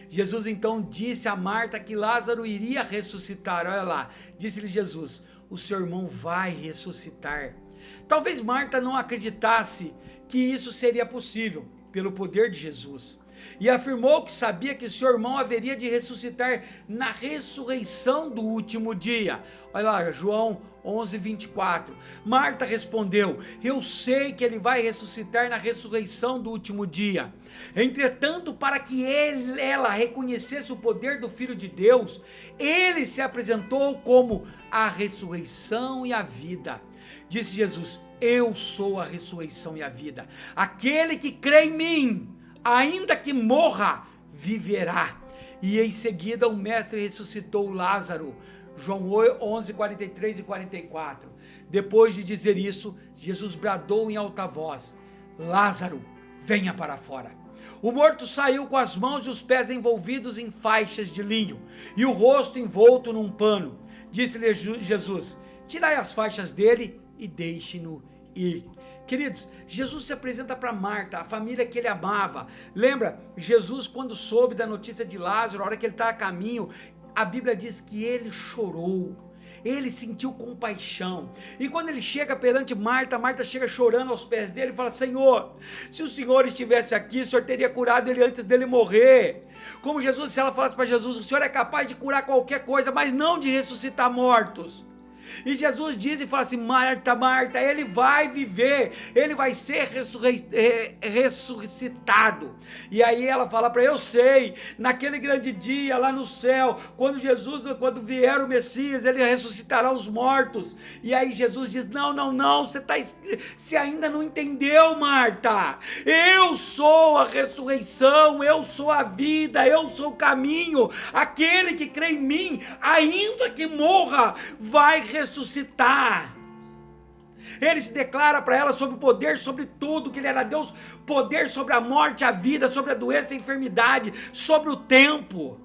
Jesus então disse a Marta que Lázaro iria ressuscitar. Olha lá, disse-lhe Jesus: o seu irmão vai ressuscitar. Talvez Marta não acreditasse que isso seria possível pelo poder de Jesus, e afirmou que sabia que seu irmão haveria de ressuscitar na ressurreição do último dia. Olha lá, João 11, 24. Marta respondeu: eu sei que ele vai ressuscitar na ressurreição do último dia. Entretanto, para que ela reconhecesse o poder do Filho de Deus, ele se apresentou como a ressurreição e a vida. Disse Jesus: eu sou a ressurreição e a vida. Aquele que crê em mim, ainda que morra, viverá. E em seguida o mestre ressuscitou Lázaro. João 11, 43 e 44. Depois de dizer isso, Jesus bradou em alta voz: Lázaro, venha para fora. O morto saiu com as mãos e os pés envolvidos em faixas de linho e o rosto envolto num pano. Disse-lhe Jesus: tirai as faixas dele e deixe-no ir. Queridos, Jesus se apresenta para Marta, a família que ele amava. Lembra, Jesus, quando soube da notícia de Lázaro, a hora que ele está a caminho, a Bíblia diz que ele chorou, ele sentiu compaixão. E quando ele chega perante Marta, Marta chega chorando aos pés dele e fala: Senhor, se o Senhor estivesse aqui, o Senhor teria curado ele antes dele morrer. Como Jesus, se ela falasse para Jesus: o Senhor é capaz de curar qualquer coisa, mas não de ressuscitar mortos. E Jesus diz e fala assim: Marta, Marta, ele vai viver, ele vai ser ressuscitado. E aí ela fala para: eu sei, naquele grande dia lá no céu, quando vier o Messias, ele ressuscitará os mortos. E aí Jesus diz: não, você ainda não entendeu, Marta. Eu sou a ressurreição, eu sou a vida, eu sou o caminho. Aquele que crê em mim, ainda que morra, vai ressuscitar. Ele se declara para ela sobre o poder sobre tudo, que ele era Deus, poder sobre a morte, a vida, sobre a doença, a enfermidade, sobre o tempo.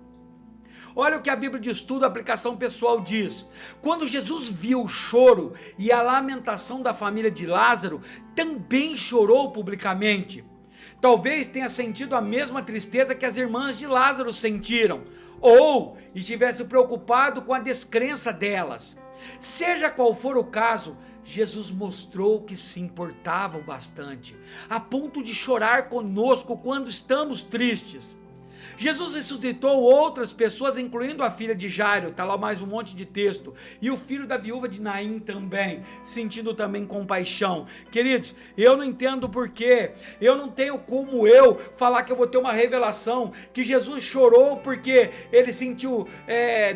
Olha o que a Bíblia de Estudo, a aplicação pessoal diz: quando Jesus viu o choro e a lamentação da família de Lázaro, também chorou publicamente. Talvez tenha sentido a mesma tristeza que as irmãs de Lázaro sentiram, ou estivesse preocupado com a descrença delas. Seja qual for o caso, Jesus mostrou que se importava bastante, a ponto de chorar conosco quando estamos tristes. Jesus ressuscitou outras pessoas, incluindo a filha de Jairo, está lá mais um monte de texto, e o filho da viúva de Naim também, sentindo também compaixão. Queridos, eu não entendo porquê, eu não tenho como eu falar que eu vou ter uma revelação, que Jesus chorou porque ele sentiu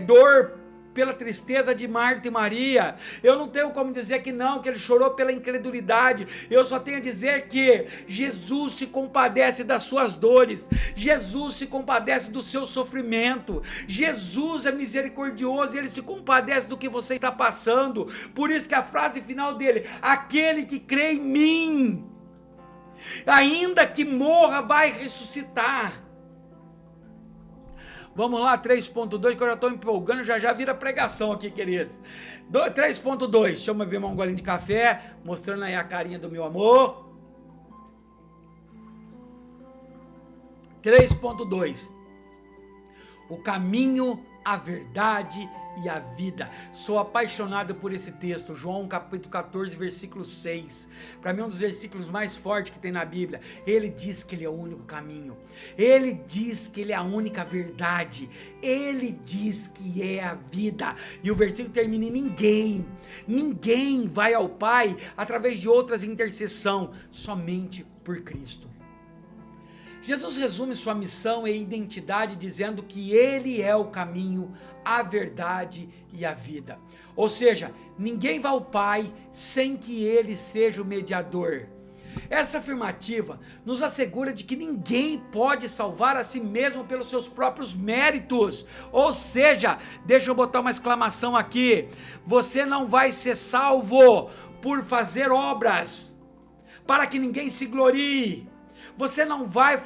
dor pela tristeza de Marta e Maria. Eu não tenho como dizer que não, que ele chorou pela incredulidade. Eu só tenho a dizer que Jesus se compadece das suas dores, Jesus se compadece do seu sofrimento, Jesus é misericordioso e ele se compadece do que você está passando. Por isso que a frase final dele: aquele que crê em mim, ainda que morra, vai ressuscitar. Vamos lá, 3.2, que eu já estou me empolgando, já vira pregação aqui, queridos. 3.2, deixa eu beber um golinho de café, mostrando aí a carinha do meu amor. 3.2, o caminho, a verdade e a vida. Sou apaixonado por esse texto, João capítulo 14, versículo 6. Para mim é um dos versículos mais fortes que tem na Bíblia. Ele diz que ele é o único caminho, ele diz que ele é a única verdade, ele diz que é a vida. E o versículo termina em ninguém vai ao Pai através de outras intercessão, somente por Cristo. Jesus resume sua missão e identidade dizendo que ele é o caminho, a verdade e a vida. Ou seja, ninguém vai ao Pai sem que ele seja o mediador. Essa afirmativa nos assegura de que ninguém pode salvar a si mesmo pelos seus próprios méritos. Ou seja, deixa eu botar uma exclamação aqui: você não vai ser salvo por fazer obras, para que ninguém se glorie. Você não vai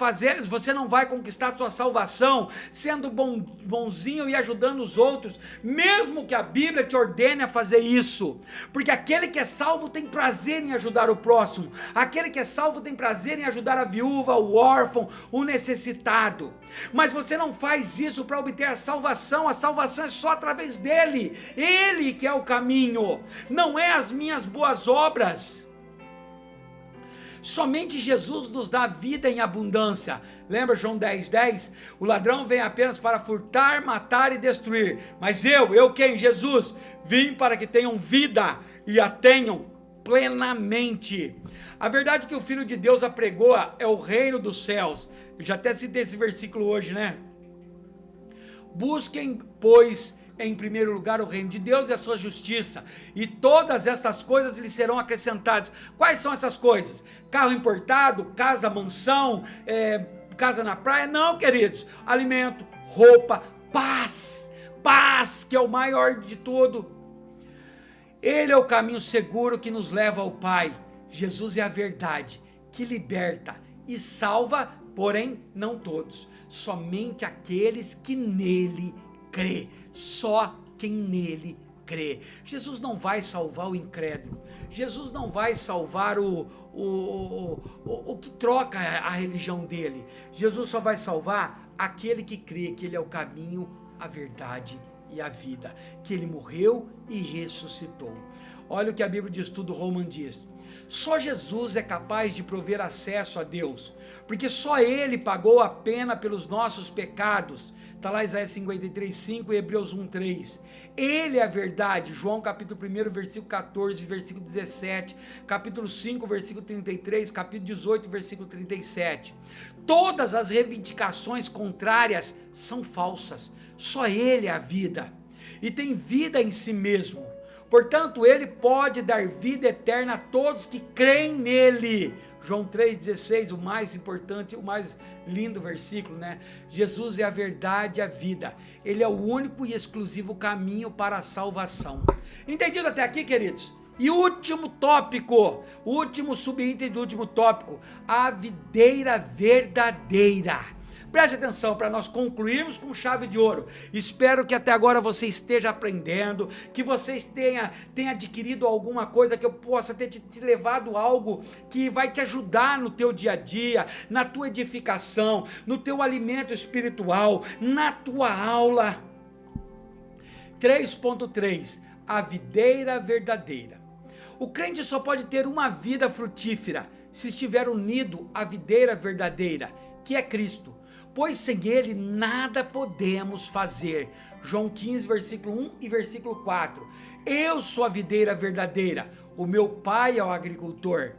conquistar a sua salvação sendo bonzinho e ajudando os outros, mesmo que a Bíblia te ordene a fazer isso, porque aquele que é salvo tem prazer em ajudar o próximo, aquele que é salvo tem prazer em ajudar a viúva, o órfão, o necessitado, mas você não faz isso para obter a salvação é só através dele, ele que é o caminho, não é as minhas boas obras. Somente Jesus nos dá vida em abundância. Lembra João 10:10? O ladrão vem apenas para furtar, matar e destruir. Mas eu quem? Jesus, vim para que tenham vida e a tenham plenamente. A verdade que o Filho de Deus apregou é o reino dos céus. Eu já até citei esse versículo hoje, né? Busquem, pois, em primeiro lugar o reino de Deus e a sua justiça, e todas essas coisas lhe serão acrescentadas. Quais são essas coisas? Carro importado, casa, mansão, casa na praia? Não, queridos, alimento, roupa, paz, que é o maior de tudo. Ele é o caminho seguro que nos leva ao Pai. Jesus é a verdade que liberta e salva, porém não todos, somente aqueles que nele crê. Só quem nele crê. Jesus não vai salvar o incrédulo. Jesus não vai salvar o que troca a religião dele. Jesus só vai salvar aquele que crê que ele é o caminho, a verdade e a vida, que ele morreu e ressuscitou. Olha o que a Bíblia de Estudo Roman diz: só Jesus é capaz de prover acesso a Deus, porque só ele pagou a pena pelos nossos pecados. Está lá Isaías 53:5 e Hebreus 1:3. Ele é a verdade, João capítulo 1, versículo 14, versículo 17, capítulo 5, versículo 33, capítulo 18, versículo 37. Todas as reivindicações contrárias são falsas, só ele é a vida, e tem vida em si mesmo. Portanto, ele pode dar vida eterna a todos que creem nele. João 3,16, o mais importante, o mais lindo versículo, né? Jesus é a verdade e a vida. Ele é o único e exclusivo caminho para a salvação. Entendido até aqui, queridos? E último tópico, o último subitem do último tópico, a videira verdadeira. Preste atenção para nós concluirmos com chave de ouro. Espero que até agora você esteja aprendendo, que você tenha adquirido alguma coisa, que eu possa ter te levado algo que vai te ajudar no teu dia a dia, na tua edificação, no teu alimento espiritual, na tua aula. 3.3, a videira verdadeira. O crente só pode ter uma vida frutífera se estiver unido à videira verdadeira, que é Cristo. Pois sem ele nada podemos fazer. João 15, versículo 1 e versículo 4. Eu sou a videira verdadeira, o meu pai é o agricultor.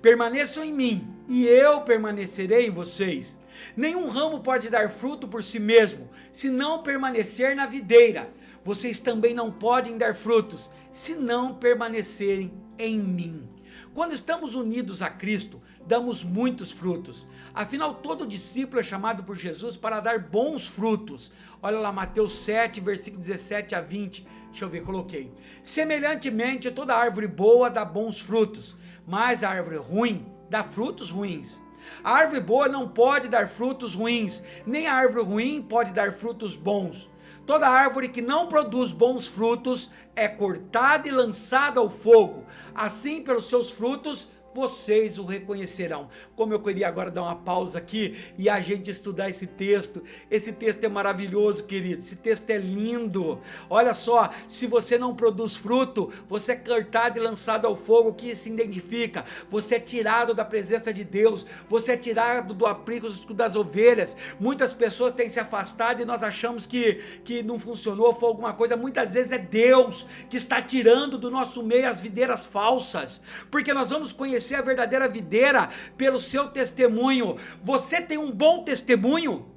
Permaneçam em mim e eu permanecerei em vocês. Nenhum ramo pode dar fruto por si mesmo, se não permanecer na videira. Vocês também não podem dar frutos, se não permanecerem em mim. Quando estamos unidos a Cristo, damos muitos frutos. Afinal, todo discípulo é chamado por Jesus para dar bons frutos. Olha lá, Mateus 7, versículo 17 a 20. Deixa eu ver, coloquei. Semelhantemente, toda árvore boa dá bons frutos, mas a árvore ruim dá frutos ruins. A árvore boa não pode dar frutos ruins, nem a árvore ruim pode dar frutos bons. Toda árvore que não produz bons frutos é cortada e lançada ao fogo. Assim, pelos seus frutos, vocês o reconhecerão. Como eu queria agora dar uma pausa aqui e a gente estudar esse texto. Esse texto é maravilhoso, querido. Esse texto é lindo. Olha só, se você não produz fruto, você é cortado e lançado ao fogo. O que se identifica? Você é tirado da presença de Deus. Você é tirado do aprisco das ovelhas. Muitas pessoas têm se afastado e nós achamos que não funcionou, foi alguma coisa. Muitas vezes é Deus que está tirando do nosso meio as videiras falsas, porque nós vamos conhecer a verdadeira videira pelo seu testemunho. Você tem um bom testemunho?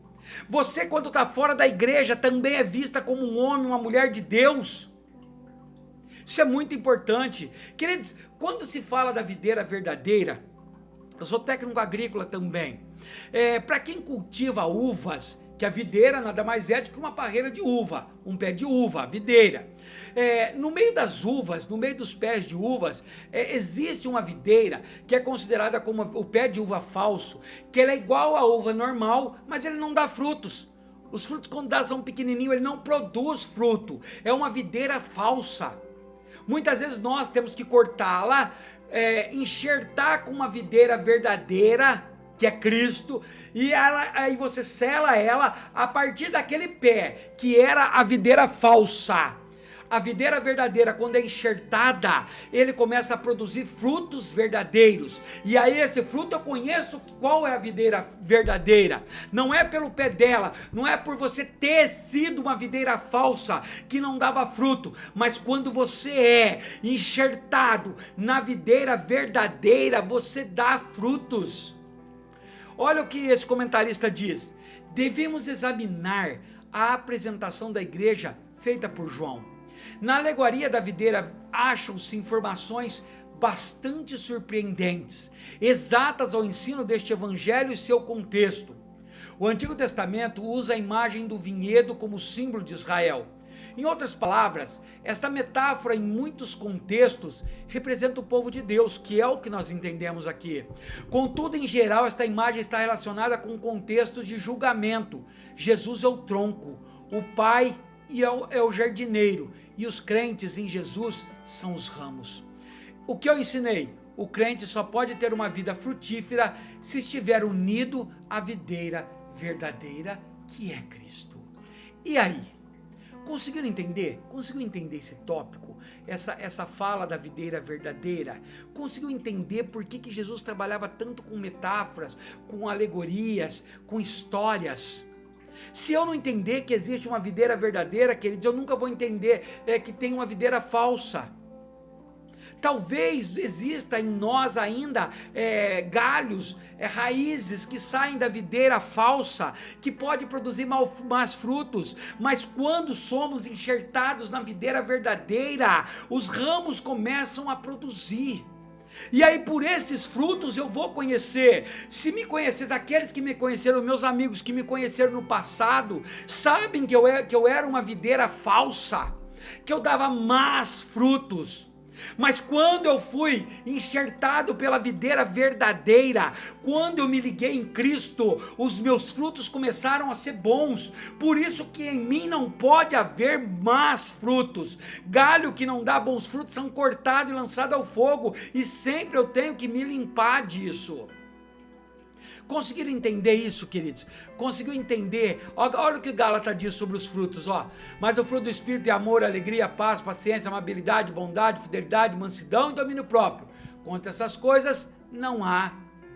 Você, quando está fora da igreja, também é vista como um homem, uma mulher de Deus? Isso é muito importante. Queridos, quando se fala da videira verdadeira, eu sou técnico agrícola também. Para quem cultiva uvas, que que a videira nada mais é do que uma parreira de uva, um pé de uva, a videira. No meio das uvas, no meio dos pés de uvas, existe uma videira que é considerada como o pé de uva falso, que ele é igual à uva normal, mas ele não dá frutos. Os frutos quando dá são pequenininhos, ele não produz fruto, é uma videira falsa. Muitas vezes nós temos que cortá-la, enxertar com uma videira verdadeira, que é Cristo, e aí você sela ela a partir daquele pé, que era a videira falsa. A videira verdadeira, quando é enxertada, ele começa a produzir frutos verdadeiros. E aí esse fruto eu conheço qual é a videira verdadeira. Não é pelo pé dela, não é por você ter sido uma videira falsa que não dava fruto, mas quando você é enxertado na videira verdadeira, você dá frutos. Olha o que esse comentarista diz: devemos examinar a apresentação da igreja feita por João. Na alegoria da videira acham-se informações bastante surpreendentes, exatas ao ensino deste evangelho e seu contexto. O Antigo Testamento usa a imagem do vinhedo como símbolo de Israel. Em outras palavras, esta metáfora em muitos contextos representa o povo de Deus, que é o que nós entendemos aqui. Contudo, em geral, esta imagem está relacionada com um contexto de julgamento. Jesus é o tronco, o Pai é o jardineiro, e os crentes em Jesus são os ramos. O que eu ensinei? O crente só pode ter uma vida frutífera se estiver unido à videira verdadeira, que é Cristo. E aí? Conseguiram entender? Conseguiu entender esse tópico? Essa fala da videira verdadeira? Conseguiu entender por que Jesus trabalhava tanto com metáforas, com alegorias, com histórias? Se eu não entender que existe uma videira verdadeira, queridos, eu nunca vou entender que tem uma videira falsa. Talvez exista em nós ainda galhos, raízes que saem da videira falsa, que pode produzir mais frutos, mas quando somos enxertados na videira verdadeira, os ramos começam a produzir. E aí por esses frutos eu vou conhecer. Se me conheces, aqueles que me conheceram, meus amigos que me conheceram no passado, sabem que eu era uma videira falsa, que eu dava más frutos. Mas quando eu fui enxertado pela videira verdadeira, quando eu me liguei em Cristo, os meus frutos começaram a ser bons. Por isso que em mim não pode haver más frutos. Galho que não dá bons frutos são cortados e lançados ao fogo, e sempre eu tenho que me limpar disso. Conseguiram entender isso, queridos? Conseguiu entender? Olha o que Gálatas diz sobre os frutos, ó. Mas o fruto do Espírito é amor, alegria, paz, paciência, amabilidade, bondade, fidelidade, mansidão e domínio próprio. Contra essas coisas não há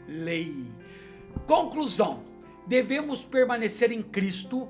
lei. Conclusão: devemos permanecer em Cristo.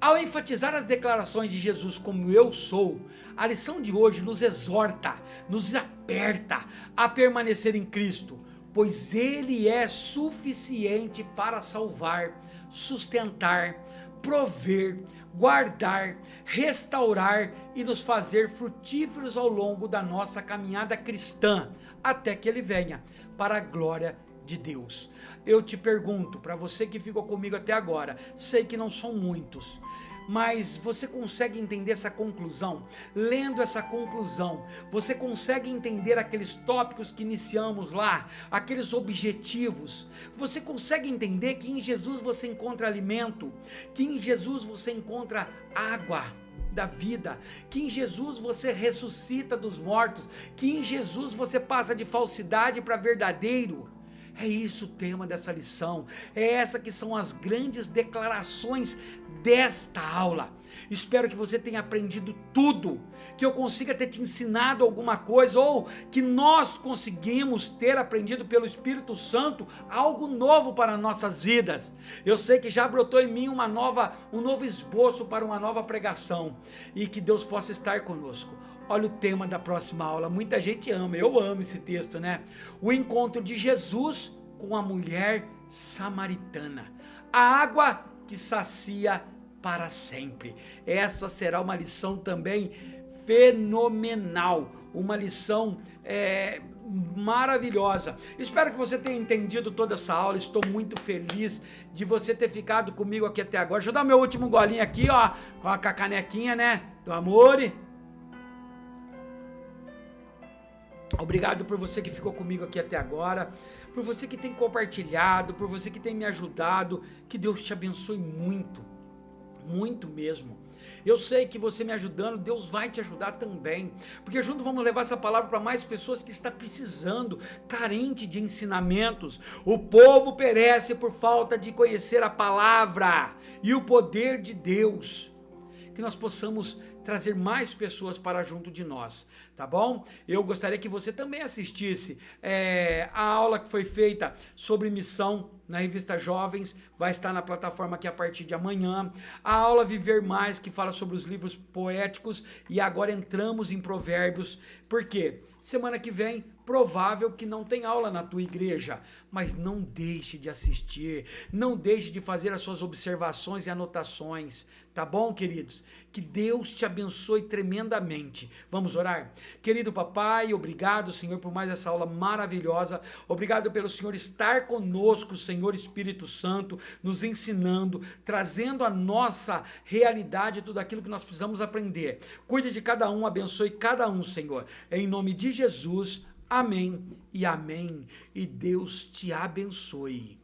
Ao enfatizar as declarações de Jesus como eu sou, a lição de hoje nos exorta, nos aperta a permanecer em Cristo, pois Ele é suficiente para salvar, sustentar, prover, guardar, restaurar e nos fazer frutíferos ao longo da nossa caminhada cristã, até que Ele venha, para a glória de Deus. Eu te pergunto, para você que ficou comigo até agora, sei que não são muitos, mas você consegue entender essa conclusão? Lendo essa conclusão, você consegue entender aqueles tópicos que iniciamos lá, aqueles objetivos? Você consegue entender que em Jesus você encontra alimento, que em Jesus você encontra água da vida, que em Jesus você ressuscita dos mortos, que em Jesus você passa de falsidade para verdadeiro? É isso o tema dessa lição, é essa que são as grandes declarações desta aula. Espero que você tenha aprendido tudo, que eu consiga ter te ensinado alguma coisa, ou que nós conseguimos ter aprendido pelo Espírito Santo algo novo para nossas vidas. Eu sei que já brotou em mim um novo esboço para uma nova pregação, e que Deus possa estar conosco. Olha o tema da próxima aula, muita gente ama, eu amo esse texto, né? O encontro de Jesus com a mulher samaritana, a água que sacia para sempre. Essa será uma lição também fenomenal, uma lição maravilhosa. Espero que você tenha entendido toda essa aula. Estou muito feliz de você ter ficado comigo aqui até agora. Deixa eu dar meu último golinho aqui, ó, com a canequinha, né, do amor. Obrigado por você que ficou comigo aqui até agora, por você que tem compartilhado, por você que tem me ajudado. Que Deus te abençoe muito, muito mesmo. Eu sei que você me ajudando, Deus vai te ajudar também, porque juntos vamos levar essa palavra para mais pessoas que estão precisando, carente de ensinamentos. O povo perece por falta de conhecer a palavra e o poder de Deus. Que nós possamos trazer mais pessoas para junto de nós, tá bom? Eu gostaria que você também assistisse a aula que foi feita sobre missão na revista Jovens, vai estar na plataforma aqui a partir de amanhã. A aula Viver Mais, que fala sobre os livros poéticos, e agora entramos em Provérbios. Por quê? Semana que vem, provável que não tem aula na tua igreja, mas não deixe de assistir, não deixe de fazer as suas observações e anotações, tá bom, queridos? Que Deus te abençoe tremendamente. Vamos orar? Querido papai, obrigado, Senhor, por mais essa aula maravilhosa. Obrigado pelo Senhor estar conosco, Senhor Espírito Santo, nos ensinando, trazendo a nossa realidade, tudo aquilo que nós precisamos aprender. Cuide de cada um, abençoe cada um, Senhor. Em nome de Jesus, amém e amém. E Deus te abençoe.